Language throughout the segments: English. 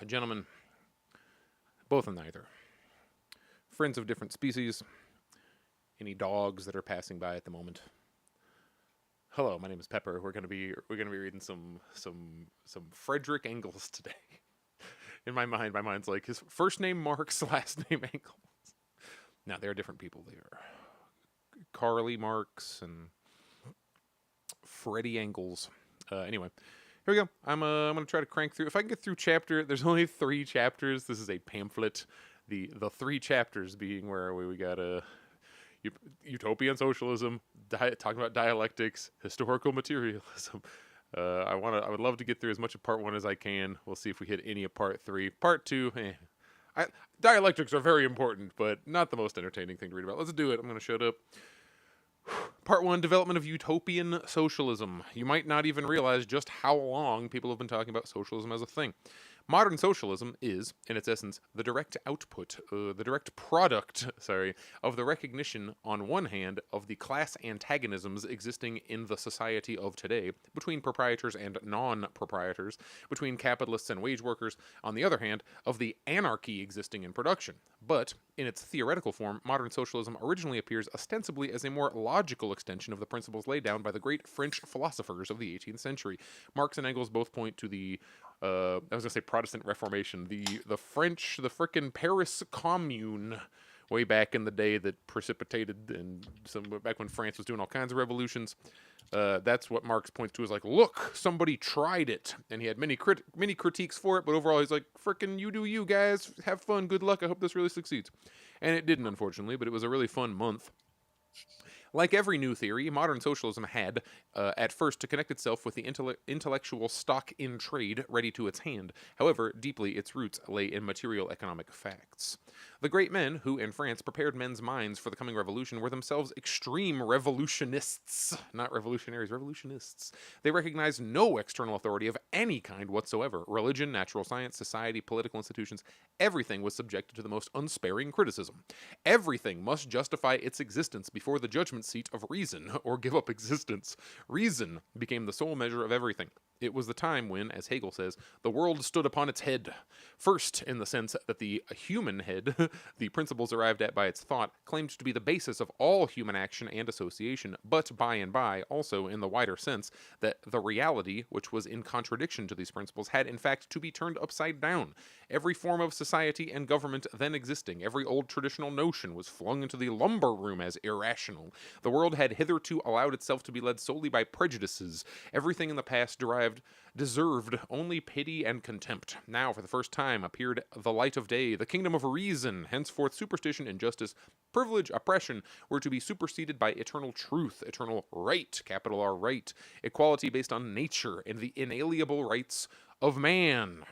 Gentlemen, both and neither. Friends of different species. Any dogs that are passing by at the moment. Hello, my name is Pepper. We're gonna be reading some Frederick Engels today. In my mind's like his first name Marx, last name Engels. Now they're different people. They are Carly Marx and Freddie Engels. Anyway, here we go. I'm gonna try to crank through. If I can get through chapter, there's only 3 chapters. This is a pamphlet. The 3 chapters being where we got a Utopian Socialism, talking about dialectics, historical materialism. I would love to get through as much of part 1 as I can. We'll see if we hit any of part 3. Part 2, dialectics are very important, but not the most entertaining thing to read about. Let's do it. I'm gonna shut up. Part 1, development of Utopian Socialism. You might not even realize just how long people have been talking about socialism as a thing. Modern socialism is, in its essence, the direct output, the direct product, of the recognition, on one hand, of the class antagonisms existing in the society of today, between proprietors and non-proprietors, between capitalists and wage workers, on the other hand, of the anarchy existing in production. But, in its theoretical form, modern socialism originally appears ostensibly as a more logical extension of the principles laid down by the great French philosophers of the 18th century. Marx and Engels both point to the I was gonna say Protestant Reformation, the the frickin' Paris Commune, way back in the day that precipitated and back when France was doing all kinds of revolutions. That's what Marx points to as like, look, somebody tried it, and he had many critiques for it, but overall he's like, frickin' you do you guys, have fun, good luck, I hope this really succeeds. And it didn't, unfortunately, but it was a really fun month. Like every new theory, modern socialism had, at first, to connect itself with the intellectual stock in trade ready to its hand. However, deeply its roots lay in material economic facts. The great men who, in France, prepared men's minds for the coming revolution were themselves extreme revolutionists. Not revolutionaries, revolutionists. They recognized no external authority of any kind whatsoever. Religion, natural science, society, political institutions, everything was subjected to the most unsparing criticism. Everything must justify its existence before the judgment seat of reason, or give up existence. Reason became the sole measure of everything. It was the time when, as Hegel says, the world stood upon its head. First, in the sense that the human head, the principles arrived at by its thought, claimed to be the basis of all human action and association, but by and by, also in the wider sense, that the reality, which was in contradiction to these principles, had in fact to be turned upside down. Every form of society and government then existing, every old traditional notion was flung into the lumber room as irrational. The world had hitherto allowed itself to be led solely by prejudices. Everything in the past deserved only pity and contempt. Now, for the first time, appeared the light of day, the kingdom of reason. Henceforth, superstition, injustice, privilege, oppression were to be superseded by eternal truth, eternal right, capital R right, equality based on nature, and the inalienable rights of man.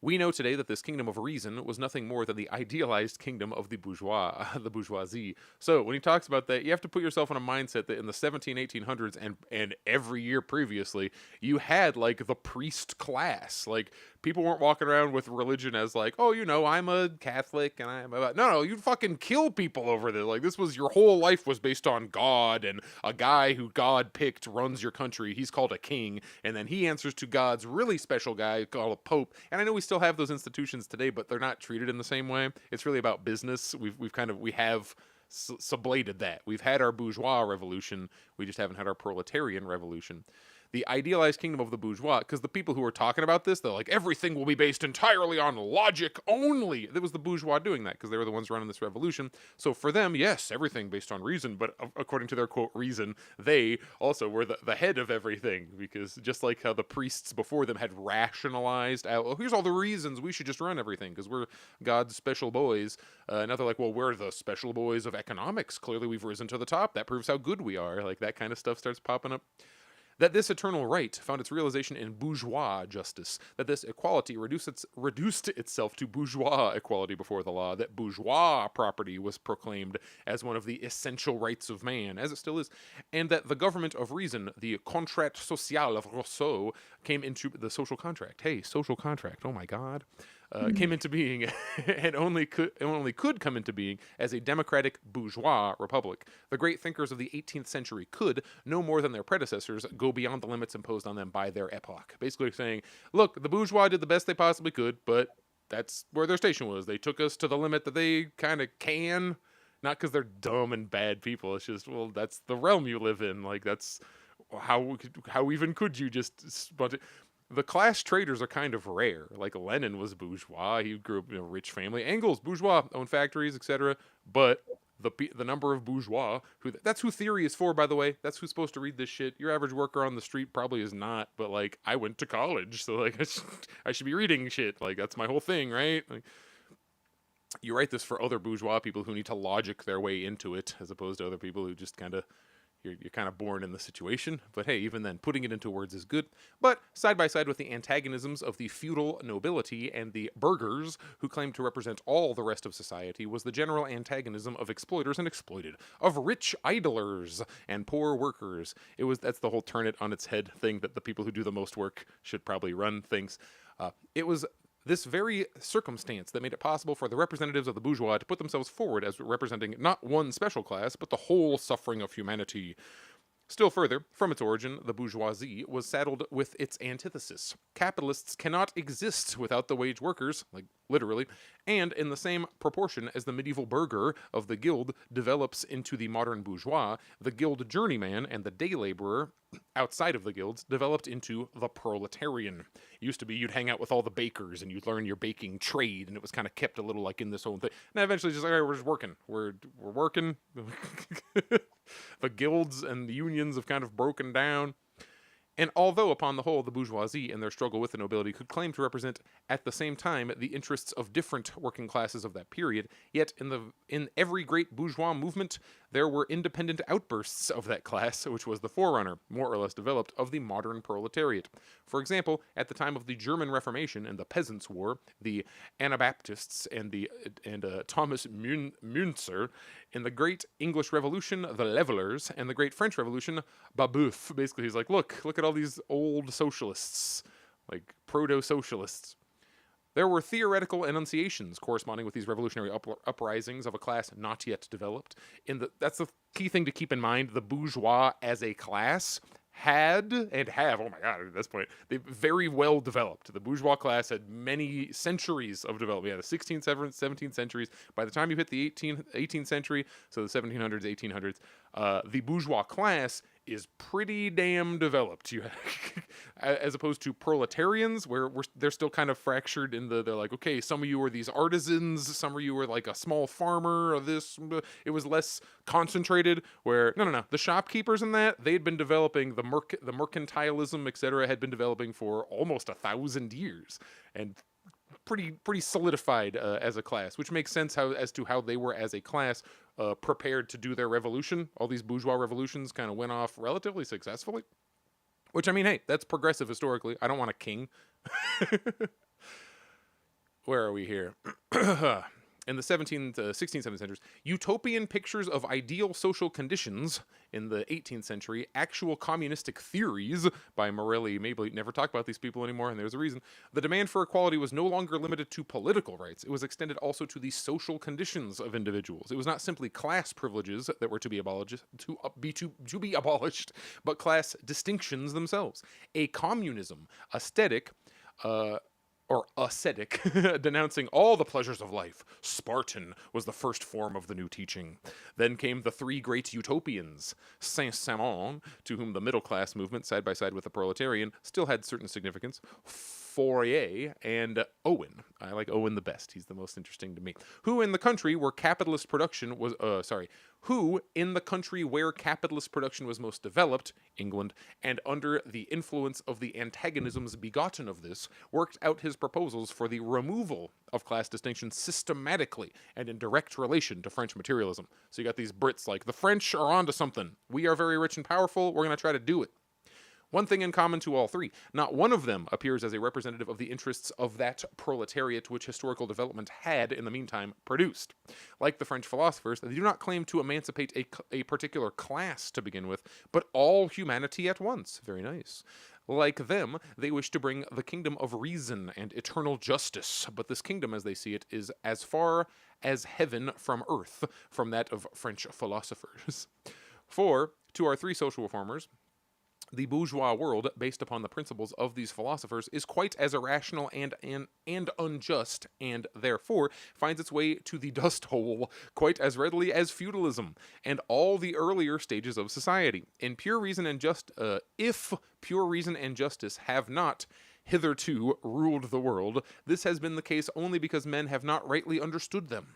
We know today that this kingdom of reason was nothing more than the idealized kingdom of the bourgeoisie. So when he talks about that, you have to put yourself in a mindset that in the 1800s and every year previously, you had like the priest class. Like people weren't walking around with religion as like, oh, you know, I'm a Catholic and I'm a... No, you'd fucking kill people over this. Like this was your whole life was based on God, and a guy who God picked runs your country. He's called a king, and then he answers to God's really special guy called a pope. And I know we still have those institutions today, but they're not treated in the same way. It's really about business. We have sublated that. We've had our bourgeois revolution. We just haven't had our proletarian revolution. The idealized kingdom of the bourgeois, because the people who are talking about this, they're like, everything will be based entirely on logic only. It was the bourgeois doing that, because they were the ones running this revolution. So for them, yes, everything based on reason, but according to their, quote, reason, they also were the head of everything, because just like how the priests before them had rationalized out, well, here's all the reasons we should just run everything, because we're God's special boys. Now they're like, well, we're the special boys of economics. Clearly we've risen to the top. That proves how good we are. Like that kind of stuff starts popping up. That this eternal right found its realization in bourgeois justice, that this equality reduced itself to bourgeois equality before the law, that bourgeois property was proclaimed as one of the essential rights of man, as it still is, and that the government of reason, the contrat social of Rousseau, came into the social contract. Hey, social contract, oh my god. came into being and only could come into being as a democratic bourgeois republic. The great thinkers of the 18th century could, no more than their predecessors, go beyond the limits imposed on them by their epoch. Basically saying, look, the bourgeois did the best they possibly could, but that's where their station was. They took us to the limit that they kind of can, not because they're dumb and bad people. It's just, well, that's the realm you live in. Like, that's how even could you just the class traders are kind of rare. Like Lenin was bourgeois; he grew up in a rich family. Engels, bourgeois, owned factories, etc. But the number of bourgeois that's who theory is for, by the way. That's who's supposed to read this shit. Your average worker on the street probably is not. But like, I went to college, so like I should be reading shit. Like, that's my whole thing, right? Like, you write this for other bourgeois people who need to logic their way into it, as opposed to other people who just kind of. You're kind of born in the situation, but hey, even then, putting it into words is good. But side by side with the antagonisms of the feudal nobility and the burghers, who claimed to represent all the rest of society, was the general antagonism of exploiters and exploited, of rich idlers and poor workers. That's the whole turn it on its head thing that the people who do the most work should probably run things. It was this very circumstance that made it possible for the representatives of the bourgeois to put themselves forward as representing not one special class, but the whole suffering of humanity. Still further, from its origin, the bourgeoisie was saddled with its antithesis. Capitalists cannot exist without the wage workers, like literally, and in the same proportion as the medieval burgher of the guild develops into the modern bourgeois, the guild journeyman and the day laborer outside of the guilds developed into the proletarian. It used to be you'd hang out with all the bakers and you'd learn your baking trade, and it was kind of kept a little like in this own thing. And eventually just like, all right, we're just working. We're working. The guilds and the unions have kind of broken down. And although, upon the whole, the bourgeoisie and their struggle with the nobility could claim to represent, at the same time, the interests of different working classes of that period, yet in every great bourgeois movement, there were independent outbursts of that class, which was the forerunner, more or less developed, of the modern proletariat. For example, at the time of the German Reformation and the Peasants' War, the Anabaptists and Thomas Müntzer, in the Great English Revolution, the Levelers, and the Great French Revolution, Babeuf. Basically, he's like, look at all these old socialists, like proto-socialists. There were theoretical enunciations corresponding with these revolutionary uprisings of a class not yet developed. That's the key thing to keep in mind. The bourgeois as a class had and have, oh my god, at this point, they very well developed. The bourgeois class had many centuries of development. Yeah, the 16th, 17th centuries. By the time you hit the 18th century, so the 1700s, 1800s, the bourgeois class is pretty damn developed. As opposed to proletarians, where they're still kind of fractured in they're like, okay, some of you are these artisans, some of you are like a small farmer, or this. It was less concentrated, where, no, the shopkeepers in that, they had been developing, the mercantilism, etc., had been developing for almost 1,000 years, and pretty solidified as a class, which makes sense as to how they were as a class prepared to do their revolution. All these bourgeois revolutions kind of went off relatively successfully, which, I mean, hey, that's progressive historically. I don't want a king. Where are we here? In the 16th, 17th centuries, utopian pictures of ideal social conditions in the 18th century, actual communistic theories by Morelli Mabley. Never talk about these people anymore, and there's a reason. The demand for equality was no longer limited to political rights. It was extended also to the social conditions of individuals. It was not simply class privileges that were to be abolished, but class distinctions themselves. A communism, ascetic, denouncing all the pleasures of life. Spartan was the first form of the new teaching. Then came the three great utopians, Saint-Simon, to whom the middle-class movement, side by side with the proletarian, still had certain significance, Fourier, and Owen. I like Owen the best. He's the most interesting to me. Who in the country where capitalist production was most developed, England, and under the influence of the antagonisms begotten of this, worked out his proposals for the removal of class distinctions systematically and in direct relation to French materialism. So you got these Brits like, the French are onto something. We are very rich and powerful. We're going to try to do it. One thing in common to all three, not one of them appears as a representative of the interests of that proletariat which historical development had, in the meantime, produced. Like the French philosophers, they do not claim to emancipate a particular class to begin with, but all humanity at once. Very nice. Like them, they wish to bring the kingdom of reason and eternal justice, but this kingdom, as they see it, is as far as heaven from earth, from that of French philosophers. For, to our three social reformers, the bourgeois world, based upon the principles of these philosophers, is quite as irrational and unjust, and therefore finds its way to the dust hole quite as readily as feudalism and all the earlier stages of society. In pure reason and if pure reason and justice have not hitherto ruled the world, this has been the case only because men have not rightly understood them.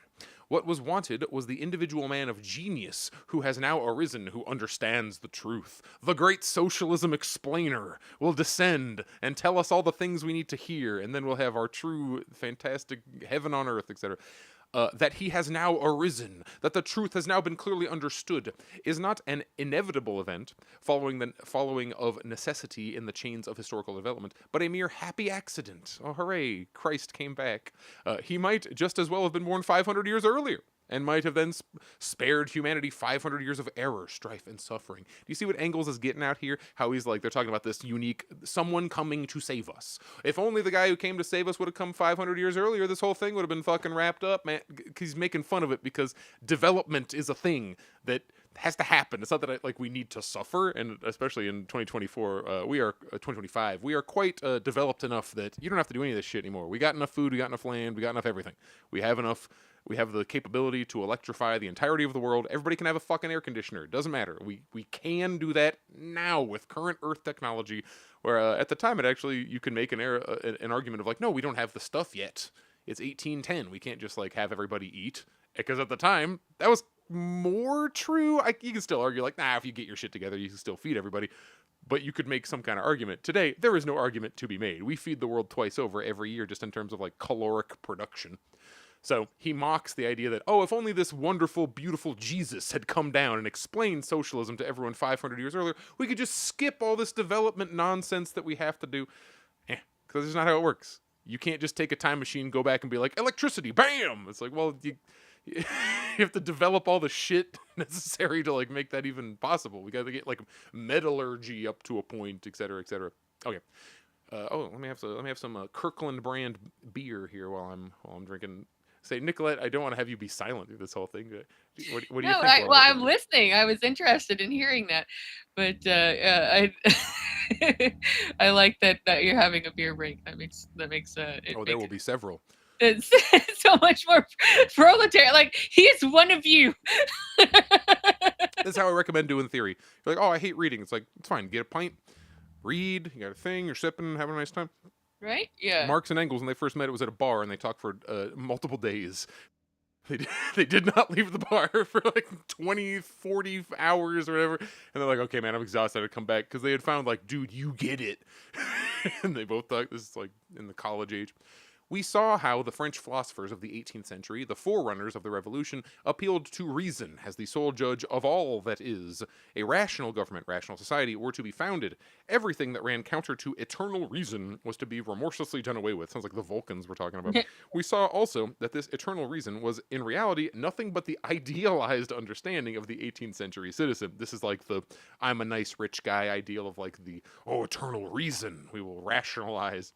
What was wanted was the individual man of genius who has now arisen, who understands the truth. The great socialism explainer will descend and tell us all the things we need to hear, and then we'll have our true, fantastic heaven on earth, etc. That he has now arisen, that the truth has now been clearly understood, is not an inevitable event following of necessity in the chains of historical development, but a mere happy accident. Oh, hooray, Christ came back. He might just as well have been born 500 years earlier, and might have then spared humanity 500 years of error, strife, and suffering. Do you see what Engels is getting out here? How he's like, they're talking about this unique, someone coming to save us. If only the guy who came to save us would have come 500 years earlier, this whole thing would have been fucking wrapped up, man. He's making fun of it because development is a thing that has to happen. It's not that we need to suffer, and especially in 2024, 2025, we are quite developed enough that you don't have to do any of this shit anymore. We got enough food, we got enough land, we got enough everything. We have the capability to electrify the entirety of the world. Everybody can have a fucking air conditioner. It doesn't matter. We can do that now with current Earth technology, where at the time you can make an argument of no, we don't have the stuff yet. It's 1810. We can't just have everybody eat. Because at the time, that was more true. You can still argue if you get your shit together, you can still feed everybody. But you could make some kind of argument. Today, there is no argument to be made. We feed the world twice over every year just in terms of caloric production. So he mocks the idea that, if only this wonderful, beautiful Jesus had come down and explained socialism to everyone 500 years earlier, we could just skip all this development nonsense that we have to do. Because that's not how it works. You can't just take a time machine, go back and be like, electricity, bam! It's you have to develop all the shit necessary to make that even possible. We got to get metallurgy up to a point, etc., etc. Okay. Let me have some Kirkland brand beer here while I'm drinking. Say, Nicolette, I don't want to have you be silent through this whole thing. What do you think? I'm listening. I was interested in hearing that, but I I like that you're having a beer break. That makes there will be several. It's so much more proletariat. He's one of you. That's how I recommend doing theory. You're like, I hate reading. It's it's fine. Get a pint, read. You got a thing. You're sipping, having a nice time. Right? Yeah. Marx and Engels, when they first met, it was at a bar, and they talked for multiple days. They did not leave the bar for 20, 40 hours or whatever. And they're like, okay, man, I'm exhausted. I come back. Because they had found, dude, you get it. And they both thought this is in the college age. We saw how the French philosophers of the 18th century, the forerunners of the revolution, appealed to reason as the sole judge of all that is. A rational government, rational society were to be founded. Everything that ran counter to eternal reason was to be remorselessly done away with. Sounds like the Vulcans we're talking about. We saw also that this eternal reason was, in reality, nothing but the idealized understanding of the 18th century citizen. This is the I'm a nice rich guy ideal of the eternal reason we will rationalize.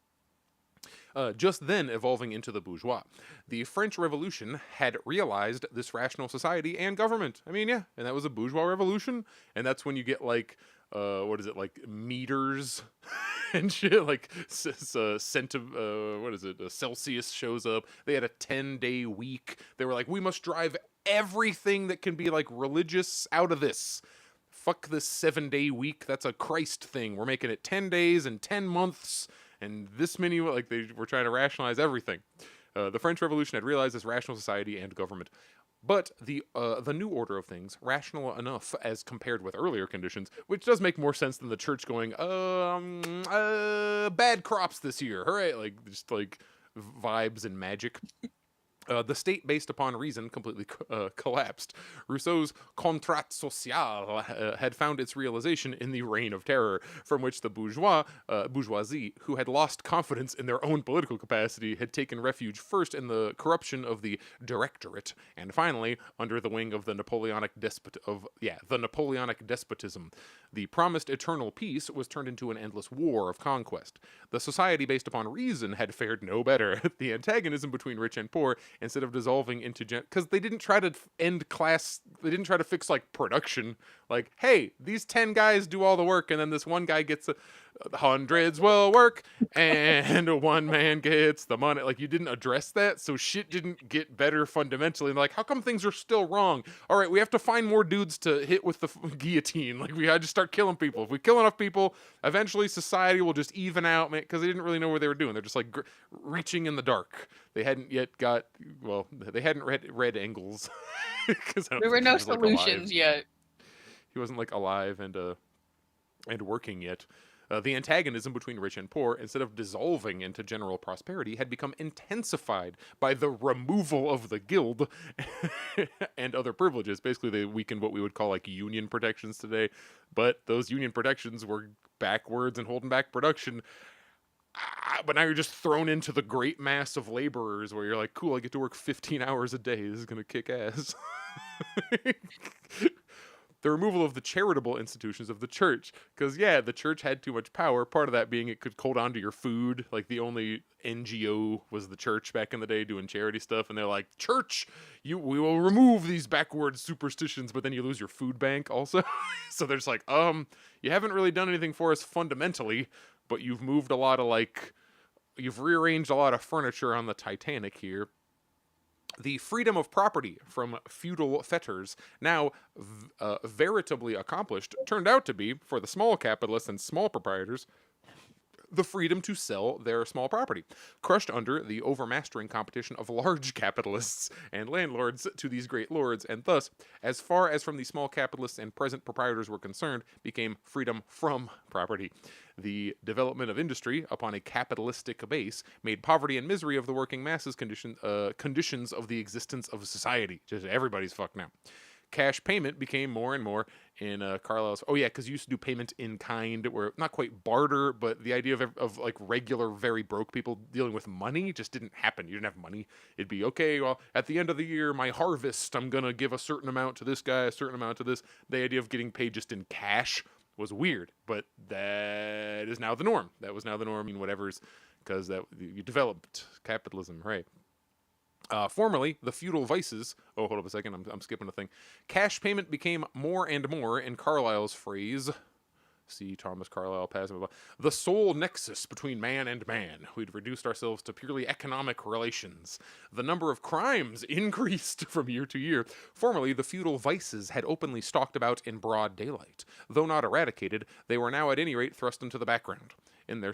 Just then evolving into the bourgeois. The French Revolution had realized this rational society and government. I mean, yeah, and that was a bourgeois revolution, and that's when you get meters and shit, Celsius shows up. They had a 10-day week. They were we must drive everything that can be religious out of this. Fuck this 7-day week. That's a Christ thing. We're making it 10 days and 10 months. And this many, they were trying to rationalize everything. The French Revolution had realized this rational society and government. But the new order of things, rational enough as compared with earlier conditions, which does make more sense than the church going, bad crops this year. Hooray! Just vibes and magic. The state based upon reason completely collapsed. Rousseau's contrat social had found its realization in the Reign of Terror, from which the bourgeoisie, who had lost confidence in their own political capacity, had taken refuge first in the corruption of the Directorate, and finally under the wing of the Napoleonic despotism. The promised eternal peace was turned into an endless war of conquest. The society based upon reason had fared no better. The antagonism between rich and poor, instead of dissolving into because they didn't try to end class, they didn't try to fix like production, like, hey, these 10 guys do all the work and then this one guy gets hundreds will work and one man gets the money. Like, you didn't address that, so shit didn't get better fundamentally. And like, how come things are still wrong? All right, we have to find more dudes to hit with the guillotine. Like, we had to start killing people. If we kill enough people, eventually society will just even out, man, because they didn't really know what they were doing. They're just like reaching in the dark. They hadn't yet got, well, they hadn't read Engels. There were no solutions yet. He wasn't like alive and working yet. The antagonism between rich and poor, instead of dissolving into general prosperity, had become intensified by the removal of the guild and other privileges. Basically, they weakened what we would call like union protections today, but those union protections were backwards and holding back production. But now you're just thrown into the great mass of laborers where you're like, cool, I get to work 15 hours a day. This is going to kick ass. The removal of the charitable institutions of the church. Because, yeah, the church had too much power. Part of that being it could hold on to your food. Like, the only NGO was the church back in the day doing charity stuff. And they're like, church, we will remove these backward superstitions, but then you lose your food bank also. So there's like, you haven't really done anything for us fundamentally, but you've moved a lot of, like, you've rearranged a lot of furniture on the Titanic here. The freedom of property from feudal fetters, now veritably accomplished, turned out to be, for the small capitalists and small proprietors, the freedom to sell their small property, crushed under the overmastering competition of large capitalists and landlords to these great lords, and thus, as far as from the small capitalists and present proprietors were concerned, became freedom from property. The development of industry upon a capitalistic base made poverty and misery of the working masses conditions of the existence of society. Just everybody's fucked now. Cash payment became more and more in Carlyle's. Oh yeah, because you used to do payment in kind, where not quite barter, but the idea of like regular, very broke people dealing with money just didn't happen. You didn't have money. It'd be, okay, well, at the end of the year, my harvest, I'm gonna give a certain amount to this guy, a certain amount to this. The idea of getting paid just in cash was weird, but that is now the norm. That was now the norm in whatever's, because that you developed capitalism, right? Formerly, the feudal vices. Oh, hold up a second. I'm skipping a thing. Cash payment became more and more, in Carlyle's phrase. See Thomas Carlyle passing. The sole nexus between man and man. We'd reduced ourselves to purely economic relations. The number of crimes increased from year to year. Formerly, the feudal vices had openly stalked about in broad daylight. Though not eradicated, they were now at any rate thrust into the background. In their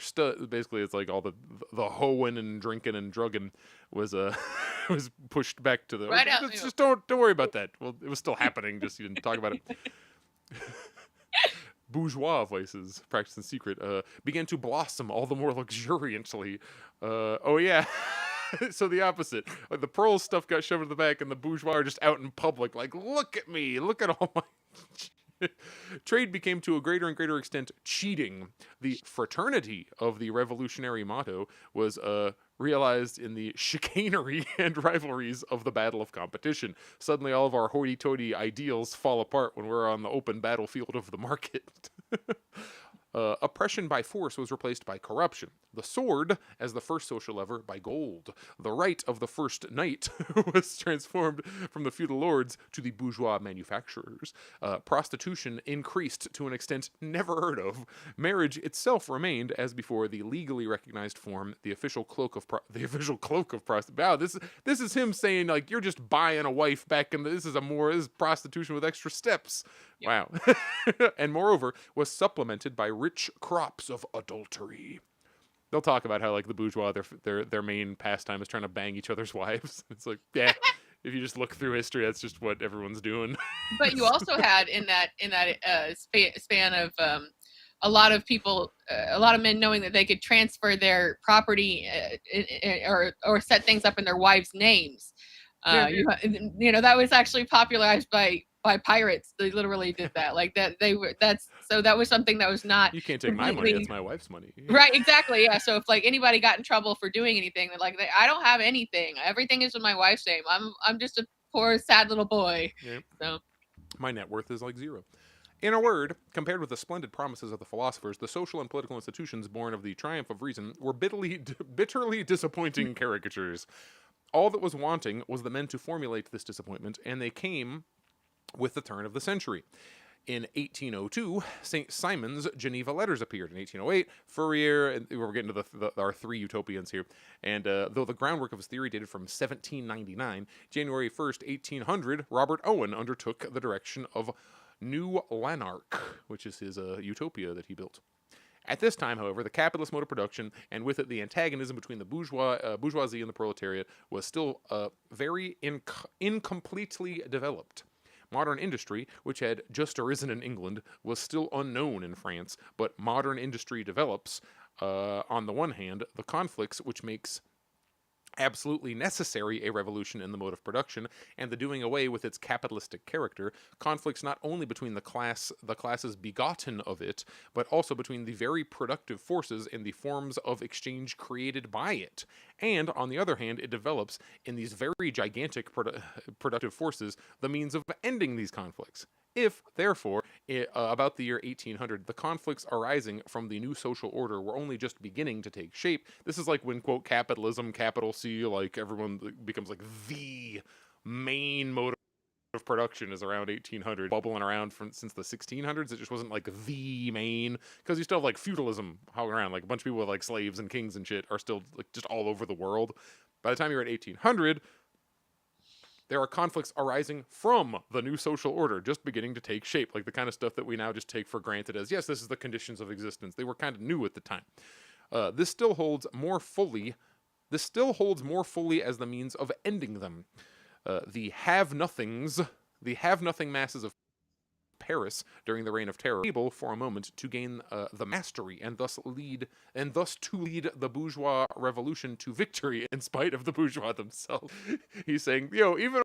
basically, it's like all the hoeing and drinking and drugging was was pushed back to the right out. Just don't worry about that. Well, it was still happening. Just you didn't talk about it. Bourgeois vices, practiced in secret, began to blossom all the more luxuriantly. Oh yeah. So the opposite. Like, the pearl stuff got shoved in the back, and the bourgeois are just out in public, like, look at me, look at all my. Trade became to a greater and greater extent cheating. The fraternity of the revolutionary motto was realized in the chicanery and rivalries of the battle of competition. Suddenly all of our hoity-toity ideals fall apart when we're on the open battlefield of the market. Oppression by force was replaced by corruption. The sword, as the first social lever, by gold. The right of the first knight was transformed from the feudal lords to the bourgeois manufacturers. Prostitution increased to an extent never heard of. Marriage itself remained, as before, the legally recognized form, the official cloak of prostitution. Wow, this is him saying, like, you're just buying a wife back in this is prostitution with extra steps. Yep. Wow. And moreover, was supplemented by rich crops of adultery. They'll talk about how, like, the bourgeois, their main pastime is trying to bang each other's wives. It's like, yeah, if you just look through history, that's just what everyone's doing. But you also had in that span of a lot of people, a lot of men knowing that they could transfer their property or set things up in their wives' names. Yeah. That was actually popularized by pirates. They literally did that. Like that was something that was not You can't take my money. completely That's my wife's money. right. Exactly. Yeah. So if like anybody got in trouble for doing anything, they're like, I don't have anything. Everything is in my wife's name. I'm just a poor sad little boy. Yeah. So My net worth is like zero. In a word, compared with the splendid promises of the philosophers, the social and political institutions born of the triumph of reason were bitterly disappointing caricatures. All that was wanting was the men to formulate this disappointment, and they came with the turn of the century. In 1802, St. Simon's Geneva Letters appeared. In 1808, Fourier, and we're getting to our three utopians here, and though the groundwork of his theory dated from 1799, January 1st, 1800, Robert Owen undertook the direction of New Lanark, which is his utopia that he built. At this time, however, the capitalist mode of production, and with it the antagonism between the bourgeoisie and the proletariat, was still very incompletely developed. Modern industry, which had just arisen in England, was still unknown in France, but modern industry develops, on the one hand, the conflicts which makes absolutely necessary a revolution in the mode of production, and the doing away with its capitalistic character, conflicts not only between the classes begotten of it, but also between the very productive forces and the forms of exchange created by it. And, on the other hand, it develops, in these very gigantic productive forces, the means of ending these conflicts. If, therefore, about the year 1800, the conflicts arising from the new social order were only just beginning to take shape, this is like when, quote, capitalism, capital C, like everyone becomes like the main mode of production is around 1800, bubbling around since the 1600s. It just wasn't like the main, because you still have like feudalism hanging around, like a bunch of people with like slaves and kings and shit are still like just all over the world. By the time you're at 1800, there are conflicts arising from the new social order just beginning to take shape, like the kind of stuff that we now just take for granted as, yes, this is the conditions of existence. They were kind of new at the time. This still holds more fully as the means of ending them. The have-nothing masses of Paris during the Reign of Terror, able for a moment to gain the mastery and thus to lead the bourgeois revolution to victory in spite of the bourgeois themselves. He's saying, even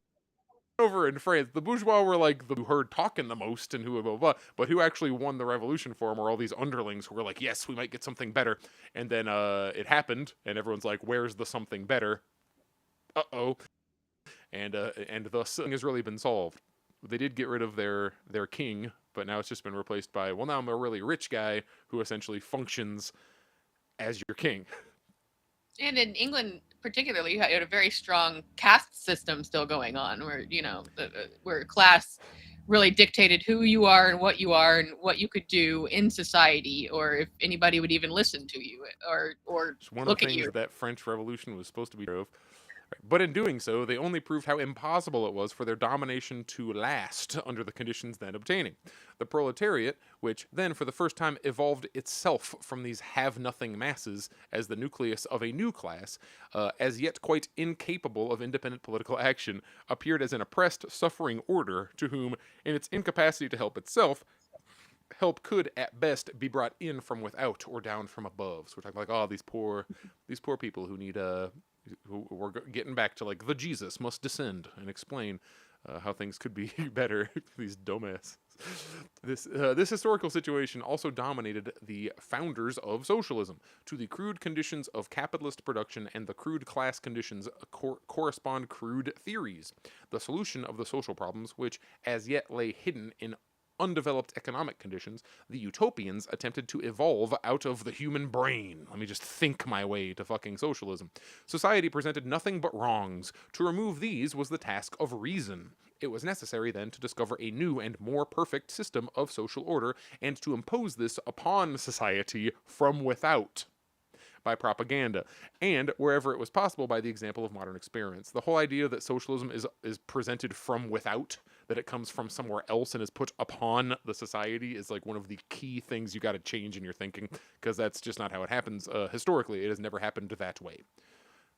over in France, the bourgeois were like the who heard talking the most and who blah, blah, blah, but who actually won the revolution for them were all these underlings who were like, yes, we might get something better. And then it happened, and everyone's like, where's the something better? Uh-oh. And thus nothing has really been solved. They did get rid of their king, but now it's just been replaced by, well, now I'm a really rich guy who essentially functions as your king. And in England, particularly, you had a very strong caste system still going on, where where class really dictated who you are and what you could do in society, or if anybody would even listen to you or It's one look of the at you. things that French Revolution was supposed to be of. But in doing so, they only proved how impossible it was for their domination to last under the conditions then obtaining. The proletariat, which then for the first time evolved itself from these have-nothing masses as the nucleus of a new class, as yet quite incapable of independent political action, appeared as an oppressed, suffering order to whom, in its incapacity to help itself, help could at best be brought in from without or down from above. So we're talking like, these poor people who need who we're getting back to like the Jesus must descend and explain how things could be better. These dumbasses. This historical situation also dominated the founders of socialism. To the crude conditions of capitalist production and the crude class conditions correspond crude theories. The solution of the social problems, which as yet lay hidden in undeveloped economic conditions, the utopians attempted to evolve out of the human brain. Let me just think my way to fucking socialism. Society presented nothing but wrongs. To remove these was the task of reason. It was necessary then to discover a new and more perfect system of social order and to impose this upon society from without by propaganda, and wherever it was possible by the example of modern experiments. The whole idea that socialism is presented from without, that it comes from somewhere else and is put upon the society, is like one of the key things you got to change in your thinking, because that's just not how it happens. Historically, it has never happened that way.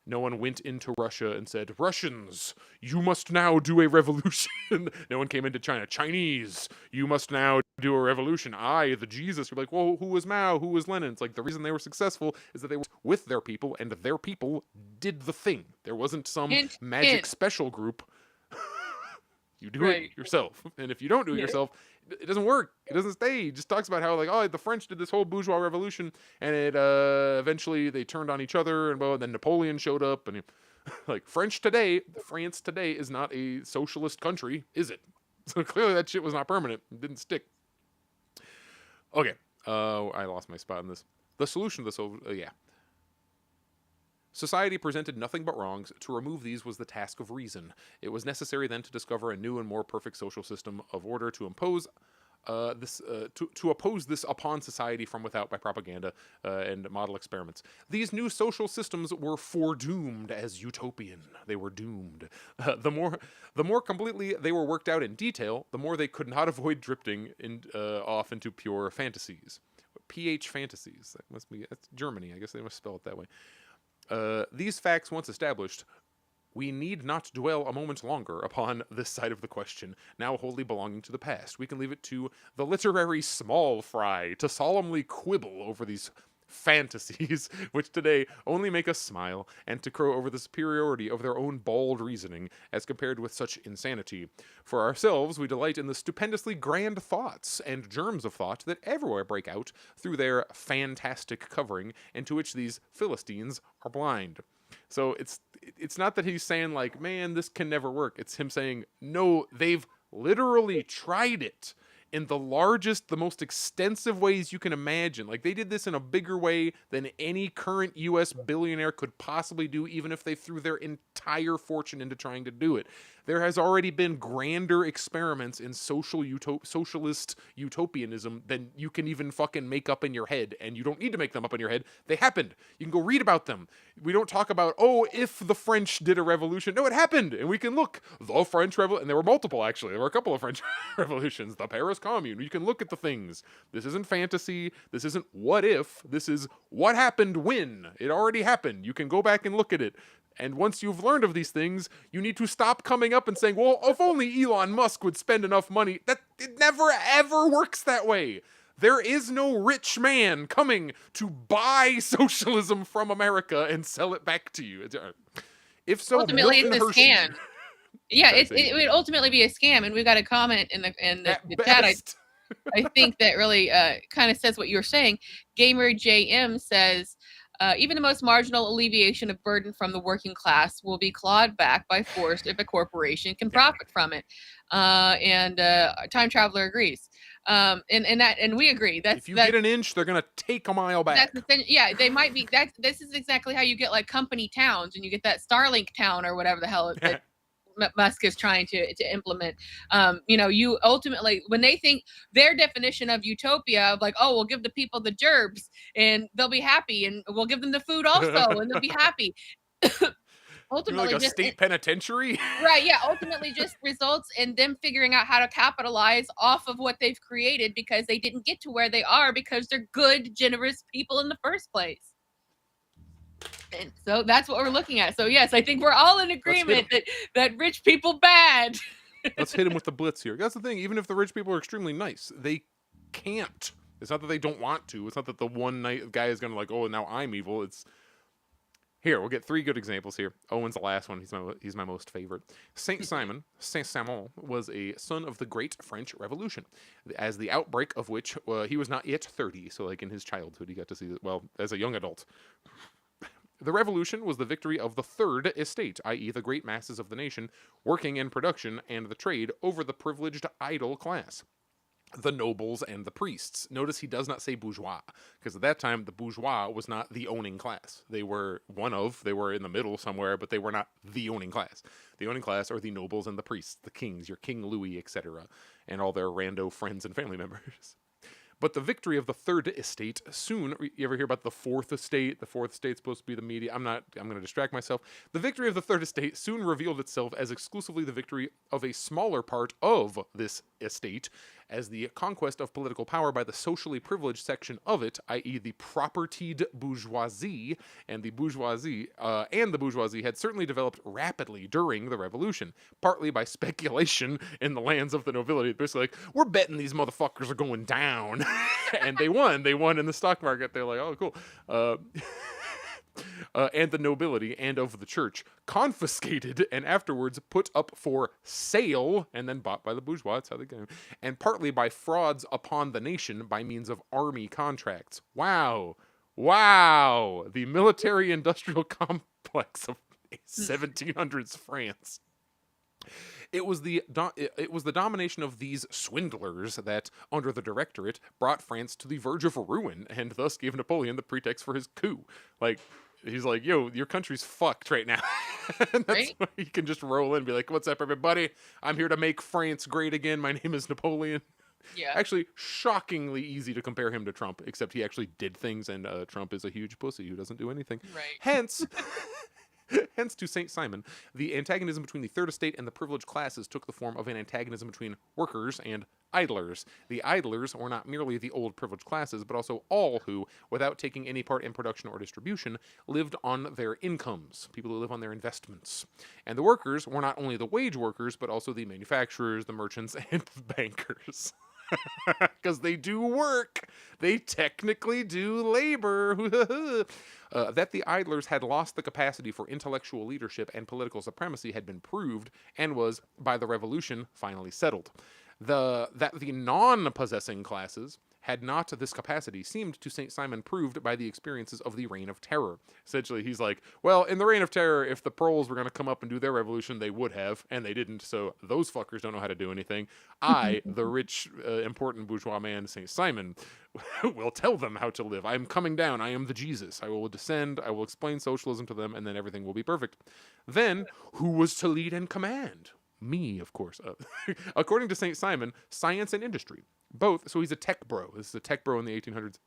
No one went into Russia and said, Russians, you must now do a revolution. No one came into China. Chinese, you must now do a revolution. I, the Jesus, you're like, well, who was Mao? Who was Lenin? It's like the reason they were successful is that they were with their people and their people did the thing. There wasn't some Hint, magic hint. special group. You do Right. it yourself. And if you don't do it Yeah. yourself, it doesn't work. It doesn't stay. He just talks about how, like, oh, the French did this whole bourgeois revolution, and it eventually they turned on each other, and well, then Napoleon showed up, and like, France today is not a socialist country, is it? So clearly that shit was not permanent. It didn't stick. Okay. I lost my spot in this. The solution to this, yeah. Society presented nothing but wrongs. To remove these was the task of reason. It was necessary then to discover a new and more perfect social system of order to impose to oppose this upon society from without by propaganda and model experiments. These new social systems were foredoomed as utopian. They were doomed. The more completely they were worked out in detail, the more they could not avoid drifting off into pure fantasies. PH fantasies. That's Germany. I guess they must spell it that way. These facts once established, we need not dwell a moment longer upon this side of the question, now wholly belonging to the past. We can leave it to the literary small fry to solemnly quibble over these fantasies, which today only make us smile, and to crow over the superiority of their own bald reasoning as compared with such insanity. For ourselves, we delight in the stupendously grand thoughts and germs of thought that everywhere break out through their fantastic covering, and to which these Philistines are blind. So it's not that he's saying, like, man, this can never work. It's him saying, no, they've literally tried it in the largest, the most extensive ways you can imagine. Like, they did this in a bigger way than any current U.S. billionaire could possibly do, even if they threw their entire fortune into trying to do it. There has already been grander experiments in socialist utopianism than you can even fucking make up in your head, and you don't need to make them up in your head. They happened. You can go read about them. We don't talk about, oh, if the French did a revolution. No, it happened, and we can look. The French Revolution, and there were multiple, actually. There were a couple of French revolutions. The Paris Commune. You can look at the things. This isn't fantasy. This isn't what if. This is what happened when. It already happened. You can go back and look at it. And once you've learned of these things, you need to stop coming up and saying, well, if only Elon Musk would spend enough money. It never, ever works that way. There is no rich man coming to buy socialism from America and sell it back to you. If so, ultimately it's a Hershey. scam. Yeah, it would ultimately be a scam. And we've got a comment in the chat. I think that really kind of says what you're saying. Gamer JM says, even the most marginal alleviation of burden from the working class will be clawed back by force if a corporation can profit from it. And Time Traveler agrees. And we agree. If you get an inch, they're gonna take a mile back. They might be. This is exactly how you get like company towns, and you get that Starlink town or whatever the hell that Musk is trying to implement. You ultimately, when they think their definition of utopia of like, oh, we'll give the people the gerbs and they'll be happy, and we'll give them the food also and they'll be happy. Ultimately, like a state penitentiary. Right, yeah. Ultimately, just results in them figuring out how to capitalize off of what they've created because they didn't get to where they are because they're good, generous people in the first place. And so that's what we're looking at. So yes, I think we're all in agreement that rich people bad. Let's hit him with the blitz here. That's the thing. Even if the rich people are extremely nice, they can't. It's not that they don't want to. It's not that the one night guy is going to like, oh, now I'm evil. It's here. We'll get 3 good examples here. Owen's the last one. He's my most favorite. Saint-Simon was a son of the Great French Revolution, as the outbreak of which he was not yet 30. So like in his childhood, he got to see it. Well, as a young adult. The revolution was the victory of the third estate, i.e. the great masses of the nation, working in production and the trade over the privileged idle class, the nobles and the priests. Notice he does not say bourgeois, because at that time the bourgeois was not the owning class. They were they were in the middle somewhere, but they were not the owning class. The owning class are the nobles and the priests, the kings, your King Louis, etc., and all their rando friends and family members. But the victory of the third estate soon, you ever hear about the fourth estate? The fourth estate's supposed to be the media. I'm going to distract myself. The victory of the third estate soon revealed itself as exclusively the victory of a smaller part of this estate, as the conquest of political power by the socially privileged section of it, i.e. the propertied bourgeoisie, and the bourgeoisie had certainly developed rapidly during the revolution, partly by speculation in the lands of the nobility. Basically like, we're betting these motherfuckers are going down. And they won in the stock market. They're like, oh, cool. and the nobility and of the church, confiscated and afterwards put up for sale and then bought by the bourgeois. That's how they get them. And partly by frauds upon the nation by means of army contracts. Wow. Wow. The military industrial complex of 1700s France. It was the domination of these swindlers that, under the Directorate, brought France to the verge of ruin, and thus gave Napoleon the pretext for his coup. Like, he's like, "Yo, your country's fucked right now," and that's Right? why he can just roll in and be like, "What's up, everybody? I'm here to make France great again. My name is Napoleon." Yeah. Actually, shockingly easy to compare him to Trump, except he actually did things, and Trump is a huge pussy who doesn't do anything. Right. Hence. Hence, to St. Simon, the antagonism between the third estate and the privileged classes took the form of an antagonism between workers and idlers. The idlers were not merely the old privileged classes, but also all who, without taking any part in production or distribution, lived on their incomes, people who live on their investments. And the workers were not only the wage workers, but also the manufacturers, the merchants, and the bankers. Because they do work. They technically do labor. That the idlers had lost the capacity for intellectual leadership and political supremacy had been proved and was, by the revolution, finally settled. That the non-possessing classes had not this capacity seemed to St. Simon proved by the experiences of the Reign of Terror. Essentially, he's like, well, in the Reign of Terror, if the proles were going to come up and do their revolution, they would have, and they didn't, so those fuckers don't know how to do anything. I, the rich, important bourgeois man, St. Simon, will tell them how to live. I am coming down. I am the Jesus. I will descend. I will explain socialism to them, and then everything will be perfect. Then, who was to lead and command? Me, of course. According to St. Simon, science and industry. Both, so he's a tech bro. This is a tech bro in the 1800s.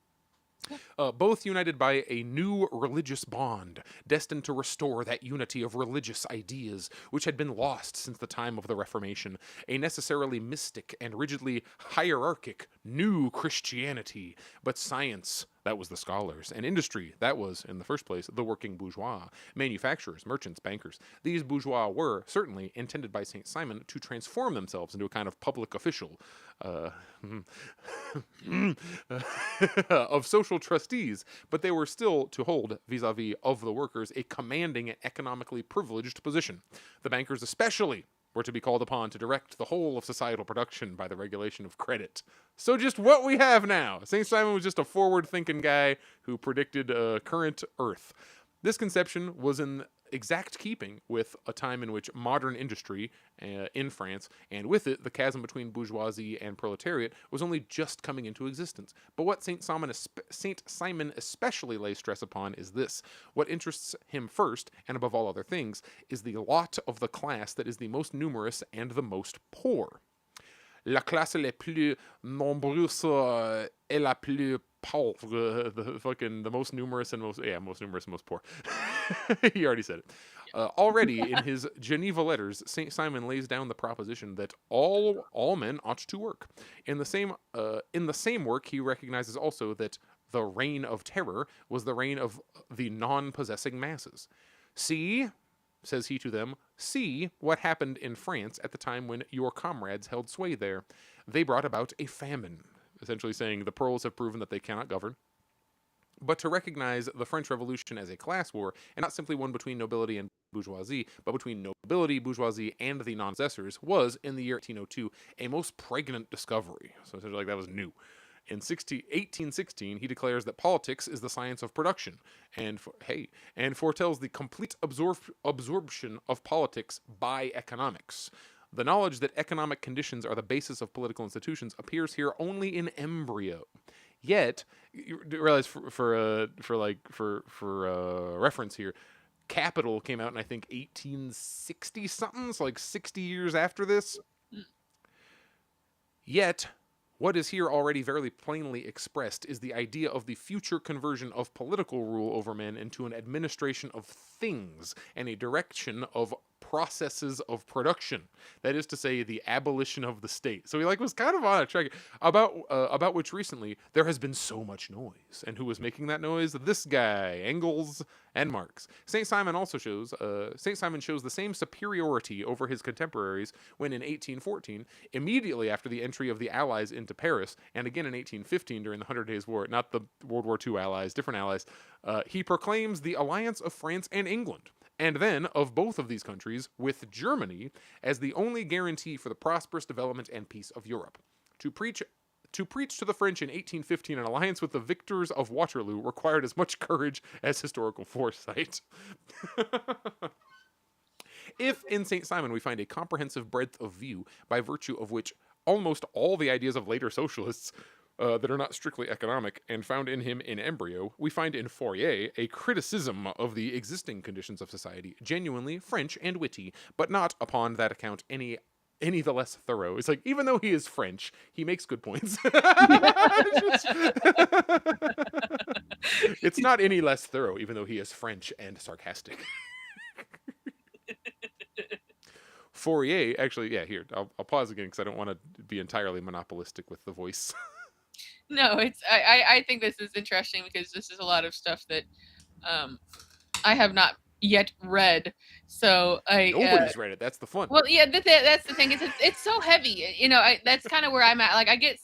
Both united by a new religious bond, destined to restore that unity of religious ideas which had been lost since the time of the Reformation, a necessarily mystic and rigidly hierarchic new Christianity. But science, that was the scholars, and industry, that was, in the first place, the working bourgeois, manufacturers, merchants, bankers. These bourgeois were, certainly, intended by St. Simon to transform themselves into a kind of public official of social trustees, but they were still to hold, vis-a-vis of the workers, a commanding and economically privileged position. The bankers especially were to be called upon to direct the whole of societal production by the regulation of credit. So just what we have now. St. Simon was just a forward-thinking guy who predicted current Earth. This conception was in exact keeping with a time in which modern industry in France, and with it the chasm between bourgeoisie and proletariat, was only just coming into existence. But what St. Simon especially lays stress upon is this. What interests him first, and above all other things, is the lot of the class that is the most numerous and the most poor. La classe la plus nombreuse et la plus pauvre. The most numerous and most numerous and most poor. He already said it. Already in his Geneva letters, St. Simon lays down the proposition that all men ought to work. In the same work, he recognizes also that the reign of terror was the reign of the non-possessing masses. See, says he to them, see what happened in France at the time when your comrades held sway there. They brought about a famine, essentially saying the proles have proven that they cannot govern. But to recognize the French Revolution as a class war, and not simply one between nobility and bourgeoisie, but between nobility, bourgeoisie, and the non-possessors, was, in the year 1802, a most pregnant discovery. So essentially, like, that was new. In 1816, he declares that politics is the science of production, and foretells the complete absorption of politics by economics. The knowledge that economic conditions are the basis of political institutions appears here only in embryo. Yet, you realize for reference here, Capital came out in, I think, 1860 something, so like 60 years after this. Yet, what is here already very plainly expressed is the idea of the future conversion of political rule over men into an administration of things and a direction of processes of production. That is to say, the abolition of the state. So he was kind of on a track about which recently there has been so much noise. And who was making that noise? This guy, Engels and Marx. Saint Simon shows the same superiority over his contemporaries when in 1814, immediately after the entry of the Allies into Paris, and again in 1815 during the 100 Days War, not the World War II allies, different allies, he proclaims the alliance of France and England, and then of both of these countries with Germany as the only guarantee for the prosperous development and peace of Europe. To preach to the French in 1815 an alliance with the victors of Waterloo required as much courage as historical foresight. If in St. Simon we find a comprehensive breadth of view by virtue of which almost all the ideas of later socialists that are not strictly economic and found in him in embryo, we find in Fourier a criticism of the existing conditions of society, genuinely French and witty, but not upon that account any the less thorough. It's even though he is French, he makes good points. It's not any less thorough, even though he is French and sarcastic. Fourier, actually, yeah, here, I'll pause again because I don't want to be entirely monopolistic with the voice. No, I think this is interesting because this is a lot of stuff that I have not yet read. So nobody's read it. That's the fun. Well, yeah, that's the thing. It's so heavy. That's kind of where I'm at. I get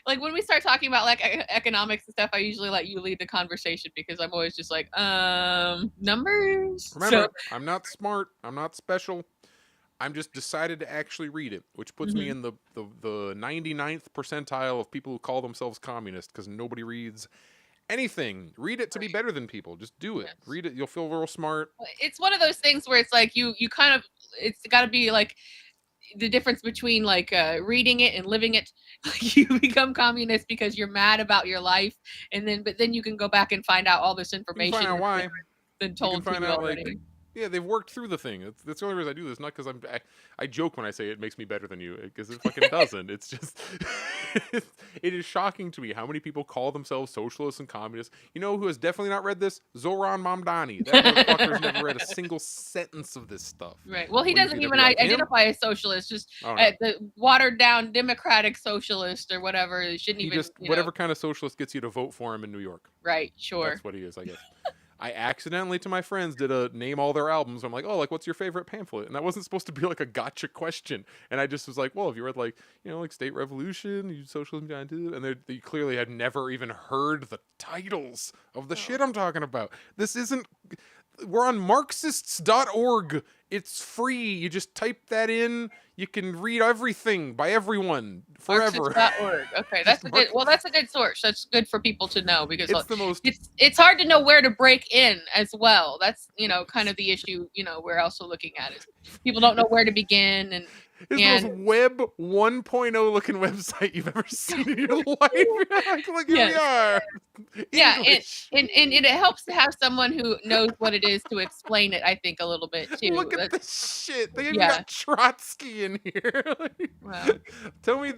when we start talking about economics and stuff, I usually let you lead the conversation because I'm always just numbers. Remember, I'm not smart. I'm not special. I'm just decided to actually read it, which puts me in the 99th percentile of people who call themselves communist because nobody reads anything. Read it to be better than people. Just do it. Yes. Read it. You'll feel real smart. It's one of those things where it's you kind of, it's got to be the difference between reading it and living it. You become communist because you're mad about your life, but then you can go back and find out all this information. You can find out why. Been told to you already. Yeah, they've worked through the thing. That's the only reason I do this. Not because I joke when I say it makes me better than you, because it fucking doesn't. It's just, it is shocking to me how many people call themselves socialists and communists. You know who has definitely not read this? Zoran Mamdani. That motherfucker's never read a single sentence of this stuff. Right. Well, he doesn't even identify as socialist. Just the watered down democratic socialist or whatever. It shouldn't even. Just whatever kind of socialist gets you to vote for him in New York. Right. Sure. That's what he is, I guess. I accidentally to my friends did a name all their albums. I'm what's your favorite pamphlet? And that wasn't supposed to be a gotcha question. And I just was well, have you read State Revolution, you Socialism Giant, and they clearly had never even heard the titles of the shit I'm talking about. This isn't. We're on Marxists.org. It's free. You just type that in. You can read everything by everyone forever. Marxists.org. Okay, that's that's a good source. That's good for people to know because it's the most. It's hard to know where to break in as well. That's kind of the issue. We're also looking at is people don't know where to begin and. It's the most Web 1.0 looking website you've ever seen in your life. Here we are. Yeah, and it helps to have someone who knows what it is to explain it, I think, a little bit, too. Look at this shit. They even got Trotsky in here. Wow. Tell me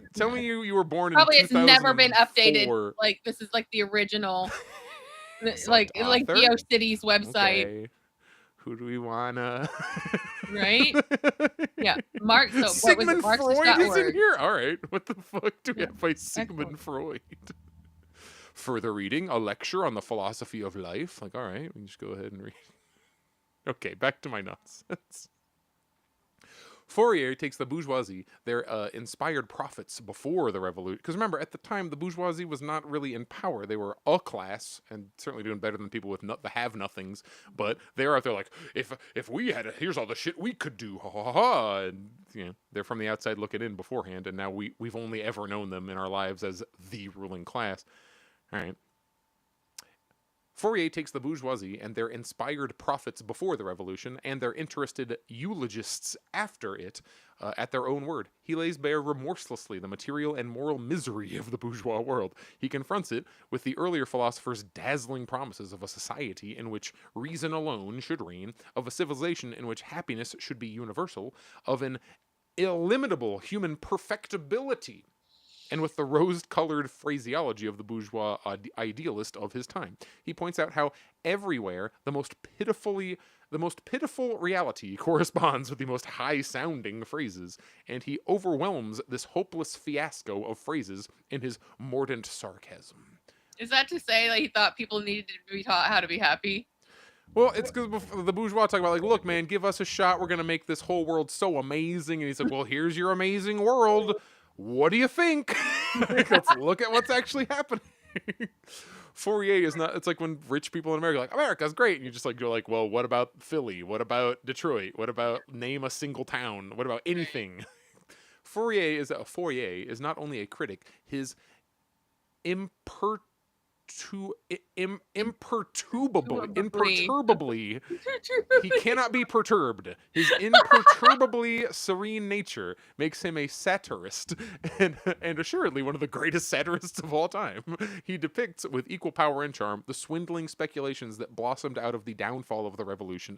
you were born Probably in 2004. Probably it's never been updated. This is the original, like GeoCities website. Okay. Who do we wanna? Right? Yeah, Mark. So Sigmund what was it? Freud is in here. All right, what the fuck do we have by Sigmund Freud? Further reading: a lecture on the philosophy of life. All right, we can just go ahead and read. Okay, back to my nonsense. Fourier takes the bourgeoisie, their inspired prophets before the revolution. Because remember, at the time, the bourgeoisie was not really in power. They were a class, and certainly doing better than people with the have-nothings. But they're out there if we had it, here's all the shit we could do. Ha ha ha. And they're from the outside looking in beforehand, and now we've only ever known them in our lives as the ruling class. All right. Fourier takes the bourgeoisie and their inspired prophets before the revolution and their interested eulogists after it at their own word. He lays bare remorselessly the material and moral misery of the bourgeois world. He confronts it with the earlier philosophers' dazzling promises of a society in which reason alone should reign, of a civilization in which happiness should be universal, of an illimitable human perfectibility, and with the rose-colored phraseology of the bourgeois idealist of his time. He points out how everywhere the most pitifully The most pitiful reality corresponds with the most high-sounding phrases, and he overwhelms this hopeless fiasco of phrases in his mordant sarcasm. Is that to say that he thought people needed to be taught how to be happy? Well, it's because the bourgeois talk about, like, look, man, give us a shot. We're going to make this whole world so amazing. And he's like, well, here's your amazing world. What do you think? Let's look at what's actually happening. Fourier is not, it's like when rich people in America are like, America's great. And you just like, go like, well, what about Philly? What about Detroit? What about name a single town? What about anything? Fourier is not only a critic, his imperturbably, he cannot be perturbed. His imperturbably serene nature makes him a satirist, and assuredly one of the greatest satirists of all time. He depicts with equal power and charm the swindling speculations that blossomed out of the downfall of the revolution,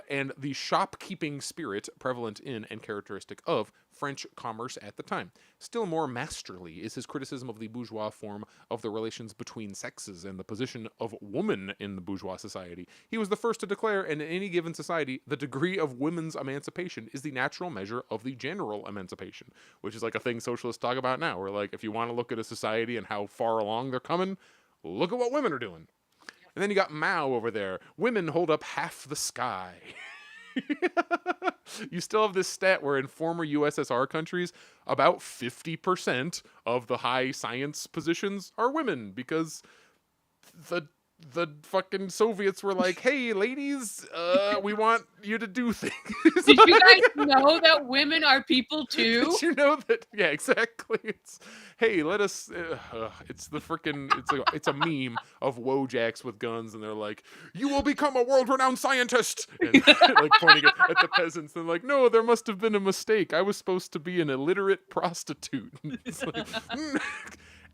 and the shopkeeping spirit prevalent in and characteristic of French commerce at the time. Still more masterly is his criticism of the bourgeois form of the relations between sexes and the position of woman in the bourgeois society. He was the first to declare, in any given society, the degree of women's emancipation is the natural measure of the general emancipation, which is like a thing socialists talk about now, where like, if you want to look at a society and how far along they're coming, look at what women are doing. And then you got Mao over there. Women hold up half the sky. You still have this stat where in former USSR countries, about 50% of the high science positions are women, because the fucking Soviets were like, hey, ladies, we want you to do things. Did you guys know that women are people too? Did you know that? Yeah, exactly. It's, hey, let us, it's the freaking, it's a meme of Wojaks with guns, and they're like, you will become a world-renowned scientist, and like pointing at the peasants, and like, no, there must have been a mistake. I was supposed to be an illiterate prostitute. It's like,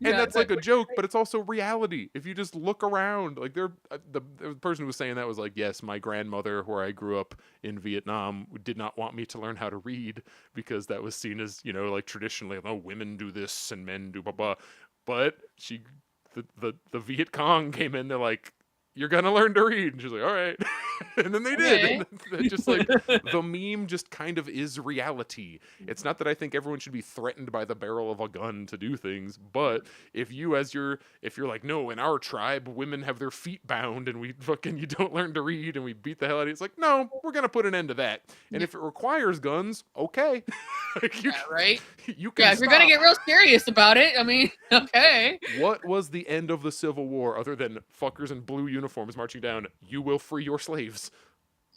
and Yeah, that's like a joke, but it's also reality. If you just look around, like the person who was saying that was like, yes, my grandmother, where I grew up in Vietnam, did not want me to learn how to read because that was seen as, you know, like traditionally, oh, women do this and men do blah blah. But the Viet Cong came in, they're like, you're gonna learn to read, and she's like, all right. And then they did. And just like the meme just kind of is reality. It's not that I think everyone should be threatened by the barrel of a gun to do things, but if you're like, no, in our tribe women have their feet bound and you don't learn to read and we beat the hell out of you, it's like, no, we're gonna put an end to that. And if it requires guns, okay. Right? You can if you're gonna get real serious about it, I mean, okay. What was the end of the Civil War other than fuckers in blue uniforms marching down, you will free your slaves,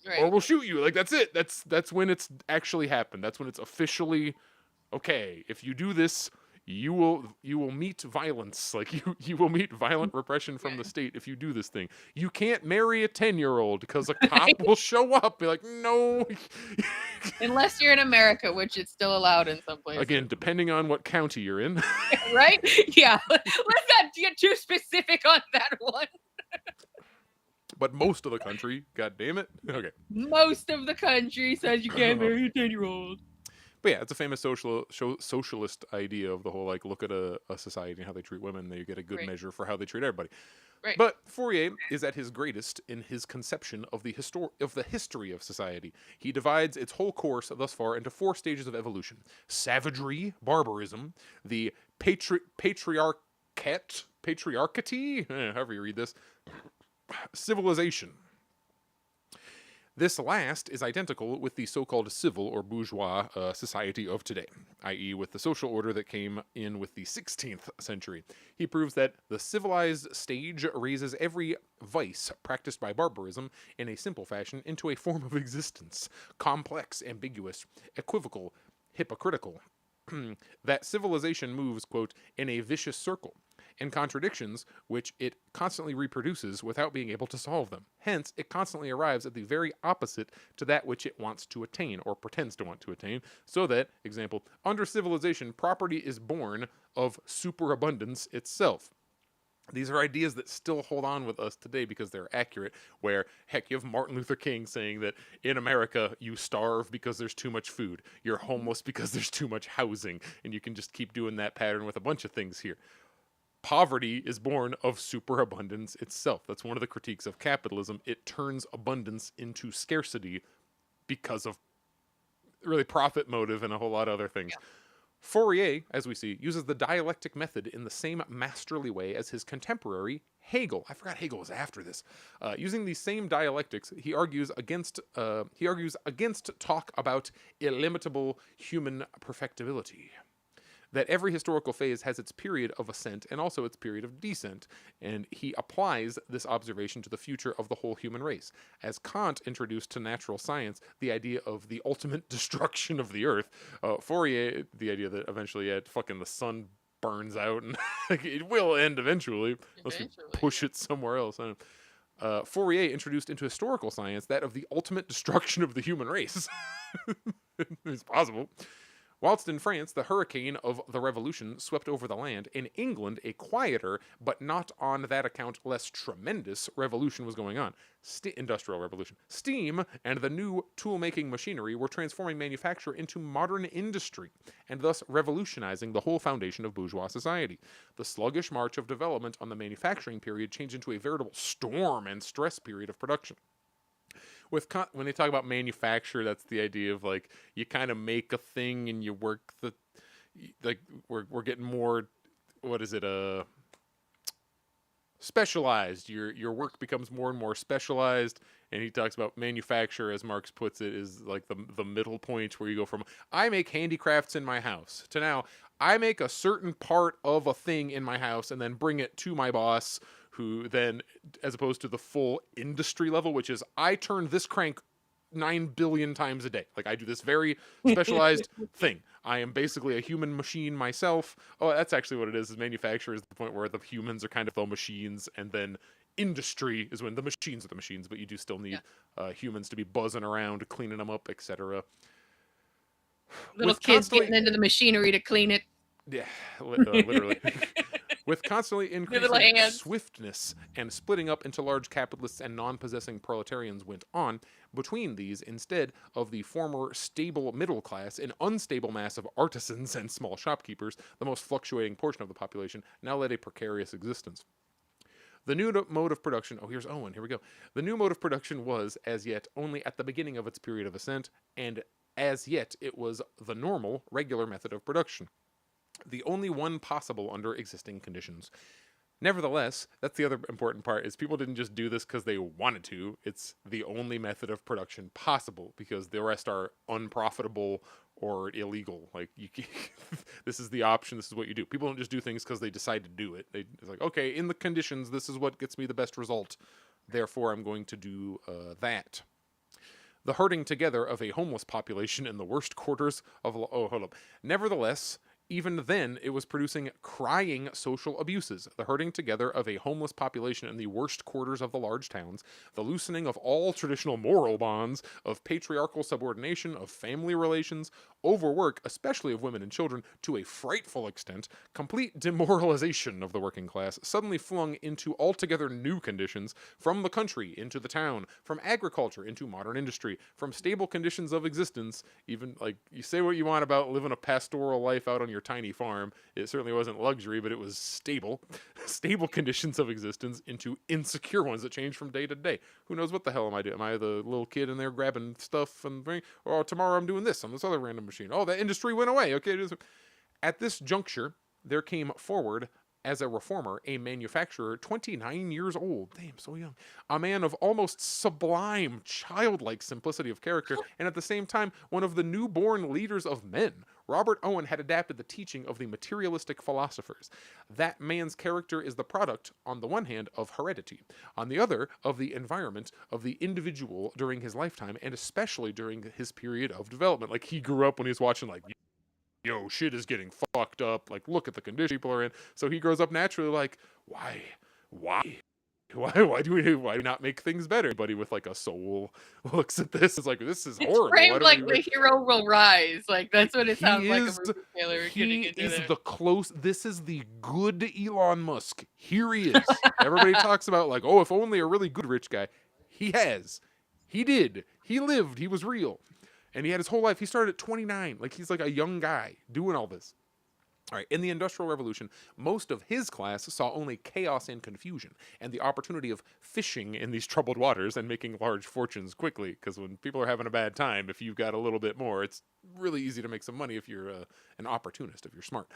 Right. or we'll shoot you? Like, that's it. That's when it's actually happened. That's when it's officially okay. If you do this, you will meet violence. Like, you will meet violent repression from the state if you do this thing. You can't marry a 10-year-old because a cop will show up. Be like, no. Unless you're in America, which is still allowed in some places. Again, depending on what county you're in. Right? Yeah. Let's not get too specific on that one. But most of the country, god damn it. Okay. Most of the country says you can't marry a 10-year-old. But yeah, it's a famous socialist idea of the whole, like, look at a society and how they treat women, they get a good measure for how they treat everybody. Right. But Fourier is at his greatest in his conception of the history of society. He divides its whole course thus far into 4 stages of evolution: savagery, barbarism, the patriarchate, however you read this, civilization. This last is identical with the so-called civil or bourgeois society of today, i.e. with the social order that came in with the 16th century. He proves that the civilized stage raises every vice practiced by barbarism in a simple fashion into a form of existence, complex, ambiguous, equivocal, hypocritical. That civilization moves, quote, in a vicious circle, and contradictions which it constantly reproduces without being able to solve them. Hence, it constantly arrives at the very opposite to that which it wants to attain, or pretends to want to attain, so that, example, under civilization, property is born of superabundance itself. These are ideas that still hold on with us today because they're accurate, where, heck, you have Martin Luther King saying that in America, you starve because there's too much food. You're homeless because there's too much housing. And you can just keep doing that pattern with a bunch of things here. poverty is born of superabundance itself. That's one of the critiques of capitalism. It turns abundance into scarcity because of really profit motive and a whole lot of other things. Fourier, as we see, uses the dialectic method in the same masterly way as his contemporary Hegel. I forgot Hegel was after this. Using these same dialectics, he argues against talk about illimitable human perfectibility. That every historical phase has its period of ascent and also its period of descent, and he applies this observation to the future of the whole human race. As Kant introduced to natural science the idea of the ultimate destruction of the earth, Fourier, the idea that eventually the sun burns out and it will end eventually, unless we push it somewhere else. Fourier introduced into historical science that of the ultimate destruction of the human race. It's possible. Whilst in France, the hurricane of the Revolution swept over the land, in England, a quieter, but not on that account less tremendous, revolution was going on. Industrial revolution. Steam and the new tool-making machinery were transforming manufacture into modern industry, and thus revolutionizing the whole foundation of bourgeois society. The sluggish march of development on the manufacturing period changed into a veritable storm and stress period of production. When they talk about manufacture, that's the idea of like you kind of make a thing and you work we're getting more, what is it, specialized. Your work becomes more and more specialized, and he talks about manufacture, as Marx puts it, is like the middle point where you go from I make handicrafts in my house to now I make a certain part of a thing in my house and then bring it to my boss, who then, as opposed to the full industry level, which is I turn this crank 9 billion times a day. Like I do this very specialized thing. I am basically a human machine myself. Oh, that's actually what it is manufacture is the point where the humans are kind of the machines, and then industry is when the machines are the machines, but you do still need humans to be buzzing around, cleaning them up, etc. Little kids getting into the machinery to clean it. Yeah, literally. With constantly increasing swiftness and splitting up into large capitalists and non-possessing proletarians went on, between these, instead of the former stable middle class, an unstable mass of artisans and small shopkeepers, the most fluctuating portion of the population, now led a precarious existence. The new mode of production, here's Owen, here we go. The new mode of production was, as yet, only at the beginning of its period of ascent, and as yet it was the normal, regular method of production. The only one possible under existing conditions. Nevertheless, that's the other important part, is people didn't just do this because they wanted to. It's the only method of production possible, because the rest are unprofitable or illegal. Like, this is the option, this is what you do. People don't just do things because they decide to do it. It's like, okay, in the conditions, this is what gets me the best result. Therefore, I'm going to do that. The herding together of a homeless population in the worst quarters of... Nevertheless... Even then, it was producing crying social abuses, the herding together of a homeless population in the worst quarters of the large towns, the loosening of all traditional moral bonds, of patriarchal subordination, of family relations, overwork, especially of women and children, to a frightful extent, complete demoralization of the working class, suddenly flung into altogether new conditions, from the country into the town, from agriculture into modern industry, from stable conditions of existence, even, like, you say what you want about living a pastoral life out on your tiny farm, it certainly wasn't luxury, but it was stable conditions of existence, into insecure ones that change from day to day. Who knows what the hell am I doing? Am I the little kid in there grabbing stuff and bring, or tomorrow I'm doing this on this other random machine? Oh, that industry went away. Okay. At this juncture, there came forward as a reformer, a manufacturer, 29 years old. Damn, so young. A man of almost sublime, childlike simplicity of character, and at the same time, one of the newborn leaders of men. Robert Owen had adapted the teaching of the materialistic philosophers. That man's character is the product, on the one hand, of heredity, on the other, of the environment of the individual during his lifetime, and especially during his period of development. Like, he grew up when he was watching, like, yo, shit is getting fucked up. Like, look at the condition people are in. So he grows up naturally like, why do we not make things better? Anybody with like a soul looks at this, is like, this is horrible. It's framed like the hero will rise. Like, that's what it sounds like. This is the good Elon Musk. Here he is. Everybody talks about like, oh, if only a really good rich guy. He did. He lived. He was real. And he had his whole life. He started at 29. Like, he's like a young guy doing all this. All right, in the Industrial Revolution, most of his class saw only chaos and confusion, and the opportunity of fishing in these troubled waters and making large fortunes quickly. Because when people are having a bad time, if you've got a little bit more, it's really easy to make some money if you're an opportunist, if you're smart.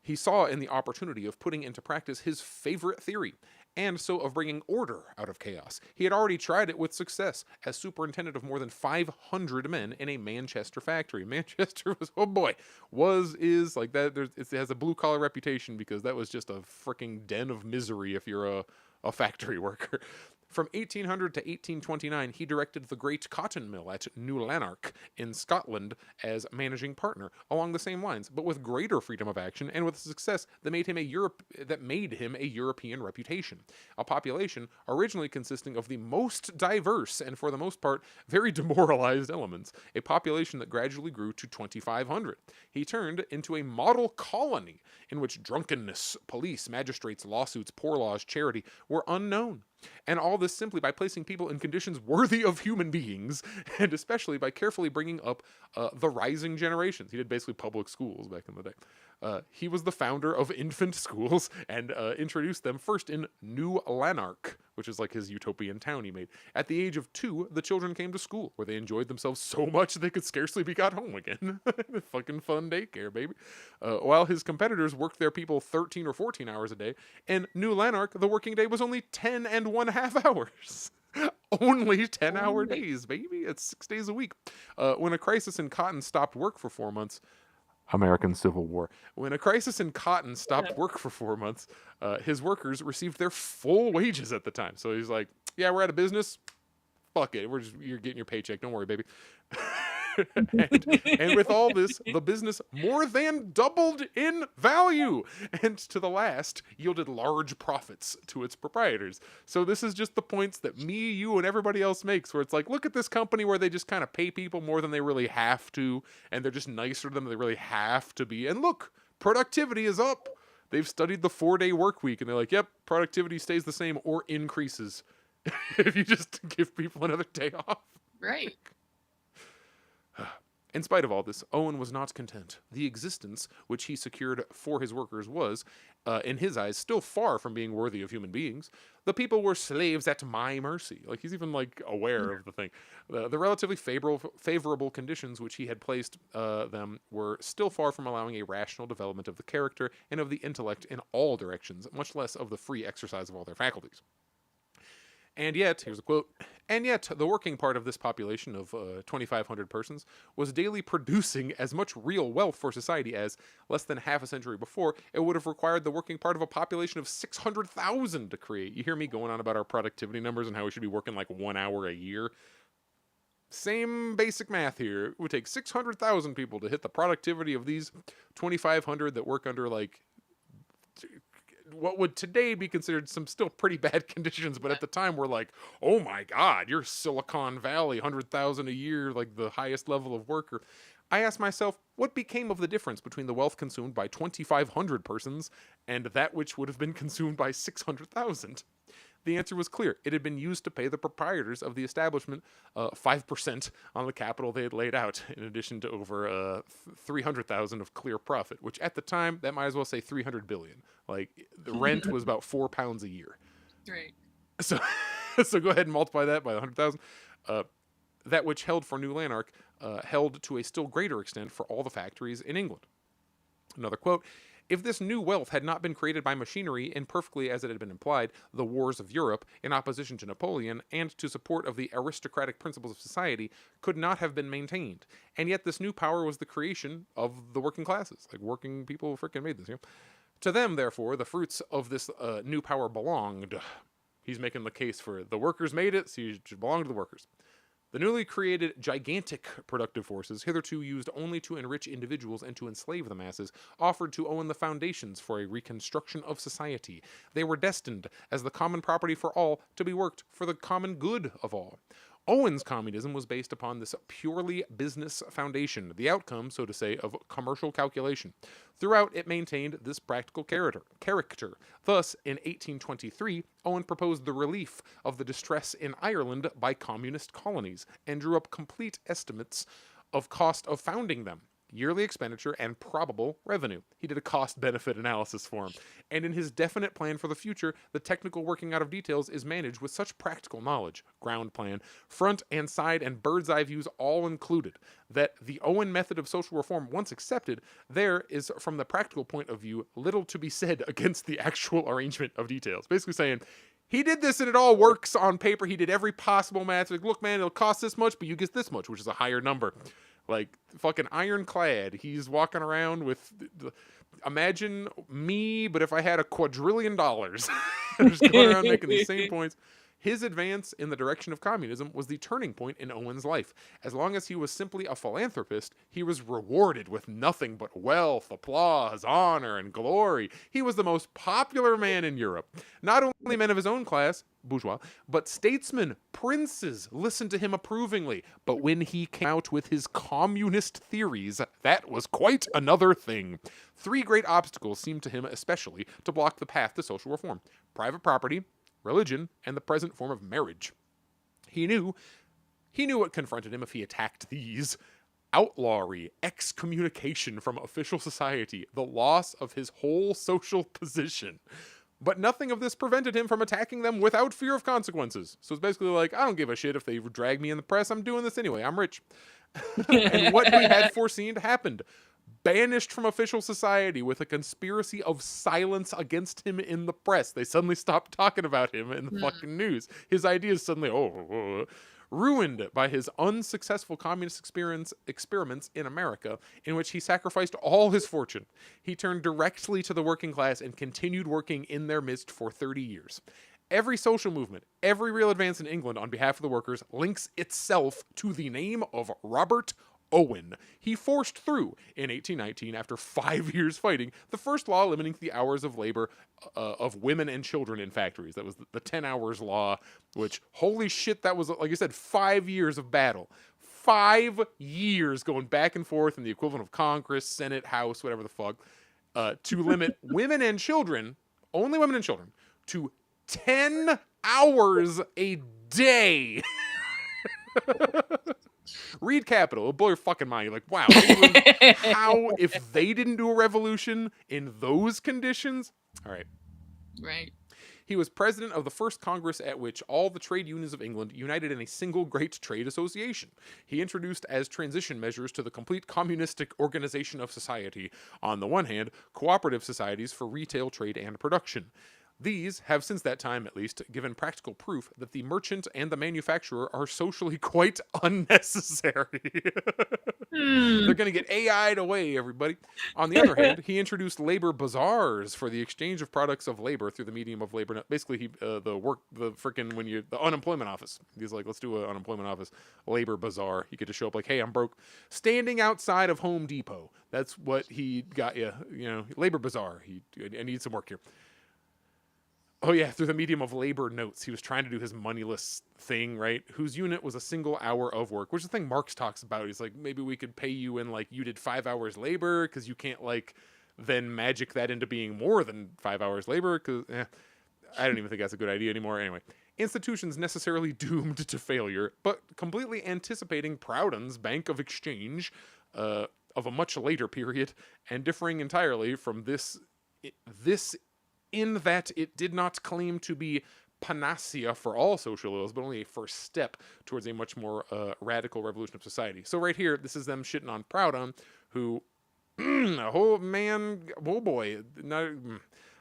He saw in the opportunity of putting into practice his favorite theory, and so of bringing order out of chaos. He had already tried it with success as superintendent of more than 500 men in a Manchester factory. Manchester was, oh boy, is like that. It has a blue collar reputation because that was just a freaking den of misery if you're a factory worker. From 1800 to 1829, he directed the great cotton mill at New Lanark in Scotland as managing partner, along the same lines, but with greater freedom of action and with success that made him a European reputation. A population originally consisting of the most diverse and, for the most part, very demoralized elements. A population that gradually grew to 2,500. He turned into a model colony in which drunkenness, police, magistrates, lawsuits, poor laws, charity were unknown. And all this simply by placing people in conditions worthy of human beings, and especially by carefully bringing up the rising generations. He did basically public schools back in the day. He was the founder of infant schools and introduced them first in New Lanark, which is like his utopian town he made. At the age of 2, the children came to school, where they enjoyed themselves so much they could scarcely be got home again. Fucking fun daycare, baby. While his competitors worked their people 13 or 14 hours a day, in New Lanark, the working day was only 10 and 1/2 hours. Only 10-hour days, baby. It's 6 days a week. When a crisis in cotton stopped work for 4 months, American Civil War. When a crisis in cotton stopped work for 4 months, his workers received their full wages at the time. So he's like, yeah, we're out of business. Fuck it. You're getting your paycheck. Don't worry, baby. and with all this, the business more than doubled in value, and to the last yielded large profits to its proprietors. So this is just the points that me, you, and everybody else makes, where it's like, look at this company where they just kind of pay people more than they really have to, and they're just nicer than they really have to be. And look, productivity is up. They've studied the 4-day work week, and they're like, yep, productivity stays the same or increases if you just give people another day off. Right. In spite of all this, Owen was not content. The existence which he secured for his workers was, in his eyes, still far from being worthy of human beings. The people were slaves at my mercy. Like, he's even, like, aware of the thing. The relatively favorable conditions which he had placed them were still far from allowing a rational development of the character and of the intellect in all directions, much less of the free exercise of all their faculties. And yet, here's a quote, and yet the working part of this population of 2,500 persons was daily producing as much real wealth for society as, less than half a century before, it would have required the working part of a population of 600,000 to create. You hear me going on about our productivity numbers and how we should be working like 1 hour a year? Same basic math here. It would take 600,000 people to hit the productivity of these 2,500 that work under like what would today be considered some still pretty bad conditions, but at the time we're like, oh my God, you're Silicon Valley, 100,000 a year, like the highest level of worker. I asked myself, what became of the difference between the wealth consumed by 2,500 persons and that which would have been consumed by 600,000? The answer was clear. It had been used to pay the proprietors of the establishment 5% on the capital they had laid out, in addition to over 300,000 of clear profit, which at the time, that might as well say 300 billion. Like, the rent was about £4 a year. Right. So go ahead and multiply that by 100,000. That which held for New Lanark held to a still greater extent for all the factories in England. Another quote, if this new wealth had not been created by machinery, imperfectly as it had been implied, the wars of Europe, in opposition to Napoleon, and to support of the aristocratic principles of society, could not have been maintained. And yet this new power was the creation of the working classes. Like, working people freaking made this, you know? To them, therefore, the fruits of this new power belonged. He's making the case for the workers made it, so it should belong to the workers. The newly created gigantic productive forces, hitherto used only to enrich individuals and to enslave the masses, offered to Owen the foundations for a reconstruction of society. They were destined, as the common property for all, to be worked for the common good of all. Owen's communism was based upon this purely business foundation, the outcome, so to say, of commercial calculation. Throughout, it maintained this practical character. Thus, in 1823, Owen proposed the relief of the distress in Ireland by communist colonies, and drew up complete estimates of cost of founding them. yearly expenditure, and probable revenue. He did a cost-benefit analysis for him. And in his definite plan for the future, the technical working out of details is managed with such practical knowledge, ground plan, front and side and bird's eye views all included, that the Owen method of social reform once accepted, there is, from the practical point of view, little to be said against the actual arrangement of details. Basically saying, he did this and it all works on paper. He did every possible math. Like, look, man, it'll cost this much, but you get this much, which is a higher number. Like, fucking ironclad. He's walking around with... Imagine me, but if I had $1 quadrillion. Just going around making these same points. His advance in the direction of communism was the turning point in Owen's life. As long as he was simply a philanthropist, he was rewarded with nothing but wealth, applause, honor, and glory. He was the most popular man in Europe. Not only men of his own class, bourgeois, but statesmen, princes listened to him approvingly. But when he came out with his communist theories, that was quite another thing. 3 great obstacles seemed to him especially to block the path to social reform: private property, religion, and the present form of marriage. He knew what confronted him if he attacked these: outlawry, excommunication from official society, the loss of his whole social position. But nothing of this prevented him from attacking them without fear of consequences. So it's basically like, I don't give a shit if they drag me in the press, I'm doing this anyway, I'm rich. And what he had foreseen happened. Banished from official society with a conspiracy of silence against him in the press. They suddenly stopped talking about him in the fucking news. His ideas suddenly, ruined by his unsuccessful communist experiments in America, in which he sacrificed all his fortune. He turned directly to the working class and continued working in their midst for 30 years. Every social movement, every real advance in England on behalf of the workers links itself to the name of Robert Owen. He forced through, in 1819, after 5 years fighting, the first law limiting the hours of labor of women and children in factories. That was the 10 hours law, which, holy shit, that was, like I said, 5 years of battle. 5 years going back and forth in the equivalent of Congress, Senate, House, whatever the fuck, to limit women and children, only women and children, to 10 hours a day. Read Capital. It'll blow your fucking mind. You're like, wow, how, if they didn't do a revolution in those conditions? All right. Right. He was president of the first Congress at which all the trade unions of England united in a single great trade association. He introduced as transition measures to the complete communistic organization of society, on the one hand, cooperative societies for retail trade and production. These have, since that time at least, given practical proof that the merchant and the manufacturer are socially quite unnecessary. They're going to get AI'd away, everybody. On the other hand, he introduced labor bazaars for the exchange of products of labor through the medium of labor. Basically, the unemployment office. He's like, let's do an unemployment office labor bazaar. You get to show up like, hey, I'm broke. Standing outside of Home Depot. That's what he got you. Labor bazaar. I need some work here. Oh yeah, through the medium of labor notes. He was trying to do his moneyless thing, right? Whose unit was a single hour of work, which is the thing Marx talks about. He's like, maybe we could pay you in, like, you did 5 hours labor, because you can't, like, then magic that into being more than 5 hours labor, because I don't even think that's a good idea anymore. Anyway, institutions necessarily doomed to failure, but completely anticipating Proudhon's Bank of Exchange of a much later period, and differing entirely from this in that it did not claim to be panacea for all social ills, but only a first step towards a much more radical revolution of society. So right here, this is them shitting on Proudhon, who, a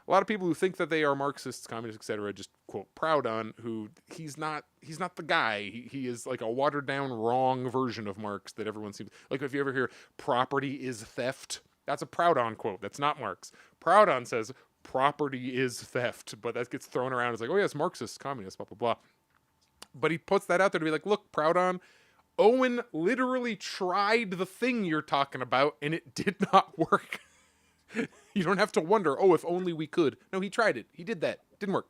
lot of people who think that they are Marxists, communists, etc., just quote Proudhon, who he's not the guy. He is like a watered down, wrong version of Marx that everyone seems like. If you ever hear "property is theft," that's a Proudhon quote. That's not Marx. Proudhon says property is theft, but that gets thrown around as like, oh yes, Marxist, communist, blah, blah, blah. But he puts that out there to be like, look, Proudhon, Owen literally tried the thing you're talking about, and it did not work. You don't have to wonder, oh, if only we could. No, he tried it. He did that. Didn't work.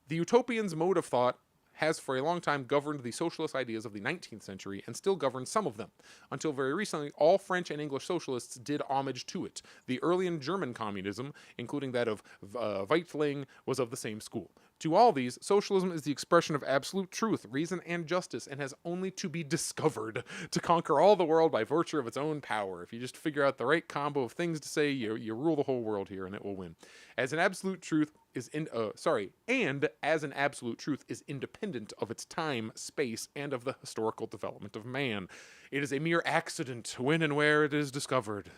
The utopian's mode of thought has for a long time governed the socialist ideas of the 19th century and still governs some of them. Until very recently, all French and English socialists did homage to it. The early German communism, including that of Weitling, was of the same school. To all these, socialism is the expression of absolute truth, reason, and justice, and has only to be discovered to conquer all the world by virtue of its own power. If you just figure out the right combo of things to say, you rule the whole world here, and it will win. As an absolute truth is as an absolute truth is independent of its time, space, and of the historical development of man. It is a mere accident when and where it is discovered.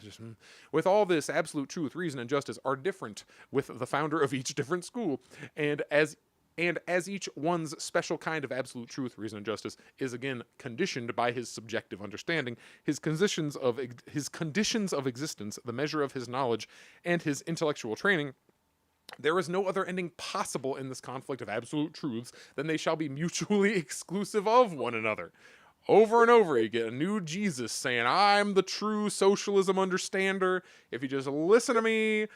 With all this, absolute truth, reason, and justice are different with the founder of each different school, and as each one's special kind of absolute truth, reason, and justice is again conditioned by his subjective understanding, his conditions of existence, the measure of his knowledge, and his intellectual training, there is no other ending possible in this conflict of absolute truths than they shall be mutually exclusive of one another. Over and over, you get a new Jesus saying, I'm the true socialism understander. If you just listen to me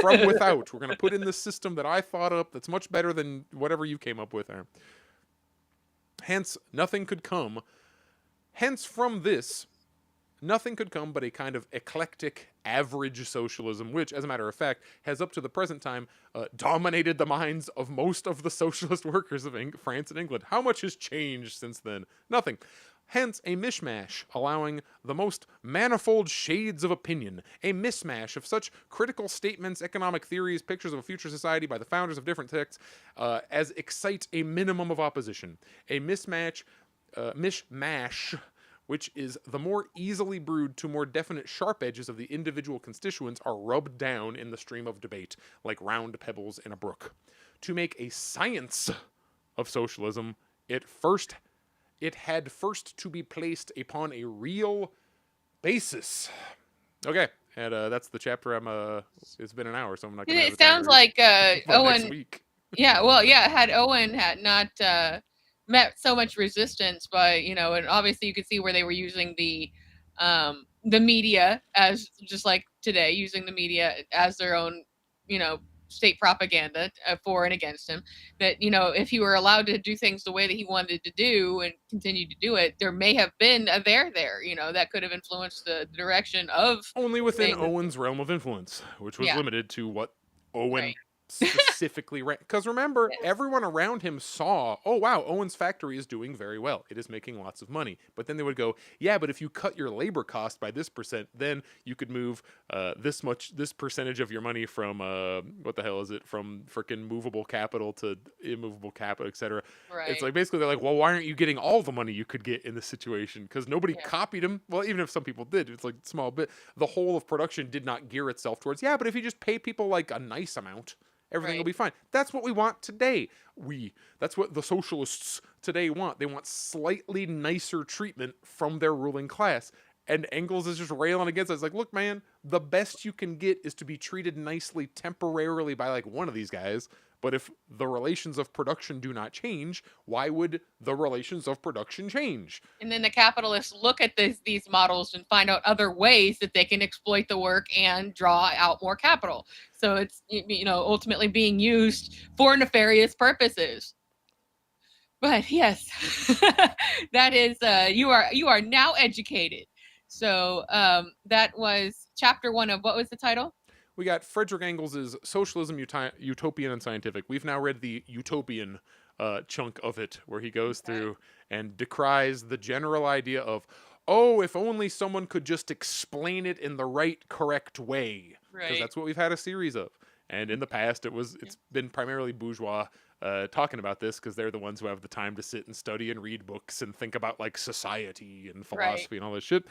from without, we're going to put in this system that I thought up that's much better than whatever you came up with there. Hence, nothing could come. Hence, from this, nothing could come but a kind of eclectic, average socialism, which, as a matter of fact, has up to the present time dominated the minds of most of the socialist workers of France and England. How much has changed since then? Nothing. Hence, a mishmash, allowing the most manifold shades of opinion, a mismatch of such critical statements, economic theories, pictures of a future society by the founders of different texts, as excite a minimum of opposition. A mishmash, which is the more easily brewed to more definite sharp edges of the individual constituents are rubbed down in the stream of debate, like round pebbles in a brook. To make a science of socialism, it had first to be placed upon a real basis. Okay, and that's the chapter. It's been an hour, so I'm not going to. It sounds like Owen. Next week. Yeah, well, yeah. Had Owen had not met so much resistance by, and obviously you could see where they were using the media as just like today, using the media as their own, state propaganda for and against him. That, if he were allowed to do things the way that he wanted to do and continue to do it, there may have been a there, that could have influenced the direction of only within Owen's realm of influence, which was limited to what Owen specifically ran. Because remember, everyone around him saw, oh wow, Owen's factory is doing very well. It is making lots of money. But then they would go, yeah, but if you cut your labor cost by this percent, then you could move this percentage of your money from what the hell is it? From freaking movable capital to immovable capital, etc. Right. It's like basically they're like, well, why aren't you getting all the money you could get in this situation? Because nobody copied him. Well, even if some people did, it's like a small bit. The whole of production did not gear itself towards, yeah, but if you just pay people like a nice amount, everything will be fine. That's what we want today. That's what the socialists today want. They want slightly nicer treatment from their ruling class. And Engels is just railing against it. It's like, look, man, the best you can get is to be treated nicely temporarily by like one of these guys. But if the relations of production do not change, why would the relations of production change? And then the capitalists look at these models and find out other ways that they can exploit the work and draw out more capital. So it's, ultimately being used for nefarious purposes. But yes, that is, you are now educated. So that was chapter 1 of, what was the title? We got Frederick Engels' Socialism, Utopian and Scientific. We've now read the utopian chunk of it, where he goes through and decries the general idea of, oh, if only someone could just explain it in the right, correct way. Because that's what we've had a series of. And in the past, it's been primarily bourgeois talking about this, because they're the ones who have the time to sit and study and read books and think about like society and philosophy and all this shit.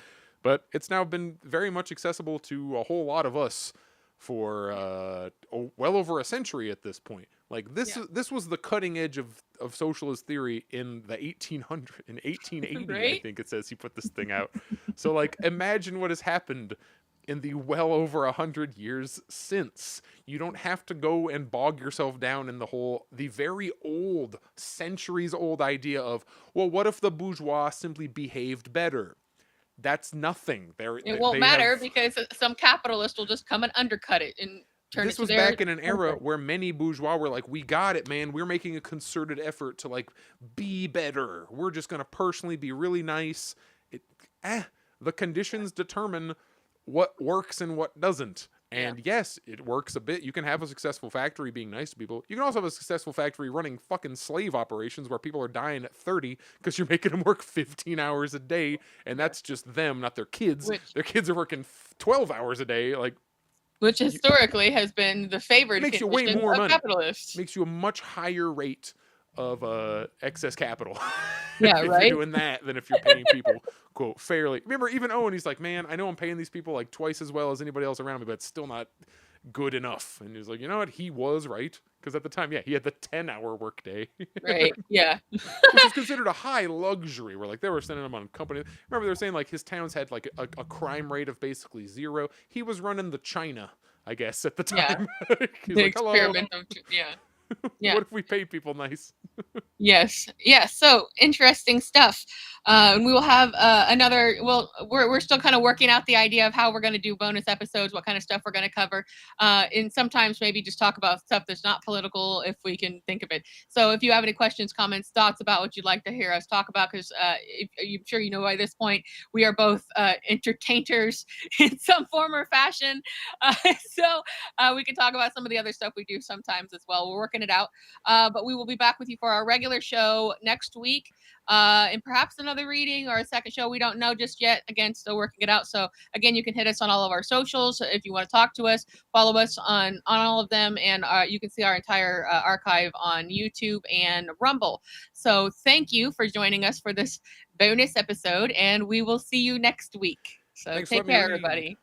But it's now been very much accessible to a whole lot of us for well over a century at this point. Like this was the cutting edge of socialist theory in the 1880. I think it says he put this thing out. So like, imagine what has happened in the well over 100 years since. You don't have to go and bog yourself down in the very old, centuries old idea of, well, what if the bourgeois simply behaved better? That's nothing. It won't matter because some capitalist will just come and undercut it and turn it to This was back in an era where many bourgeois were like, we got it, man. We're making a concerted effort to like be better. We're just going to personally be really nice. The conditions determine what works and what doesn't. And yes, it works a bit. You can have a successful factory being nice to people. You can also have a successful factory running fucking slave operations where people are dying at 30 because you're making them work 15 hours a day, and that's just them, not their kids. Their kids are working 12 hours a day. Like, which historically has been the favored makes you way condition more of money. capitalists. Makes you a much higher rate of excess capital. Yeah, if right. you're doing that than if you're paying people quote fairly. Remember, even Owen, he's like, man, I know I'm paying these people like twice as well as anybody else around me, but it's still not good enough. And he's like, you know what? He was right, because at the time, yeah, he had the 10-hour workday. Right. Yeah. Which was considered a high luxury. Where like they were sending him on company. Remember, they were saying like his towns had like a crime rate of basically 0. He was running the China, I guess, at the time. He's The like, hello. experiment of, yeah. What if we pay people nice? Yes. So interesting stuff. And we will have another. Well, we're still kind of working out the idea of how we're going to do bonus episodes, what kind of stuff we're going to cover, and sometimes maybe just talk about stuff that's not political if we can think of it. So if you have any questions, comments, thoughts about what you'd like to hear us talk about, because I'm sure you know by this point we are both entertainers in some form or fashion. So we can talk about some of the other stuff we do sometimes as well. We're working it out, but we will be back with you for our regular show next week, and perhaps another reading or a second show. We don't know just yet. Again, still working it out. So again, you can hit us on all of our socials if you want to talk to us. Follow us on all of them, and you can see our entire archive on YouTube and Rumble. So thank you for joining us for this bonus episode, and we will see you next week. So Thanks, take care, everybody.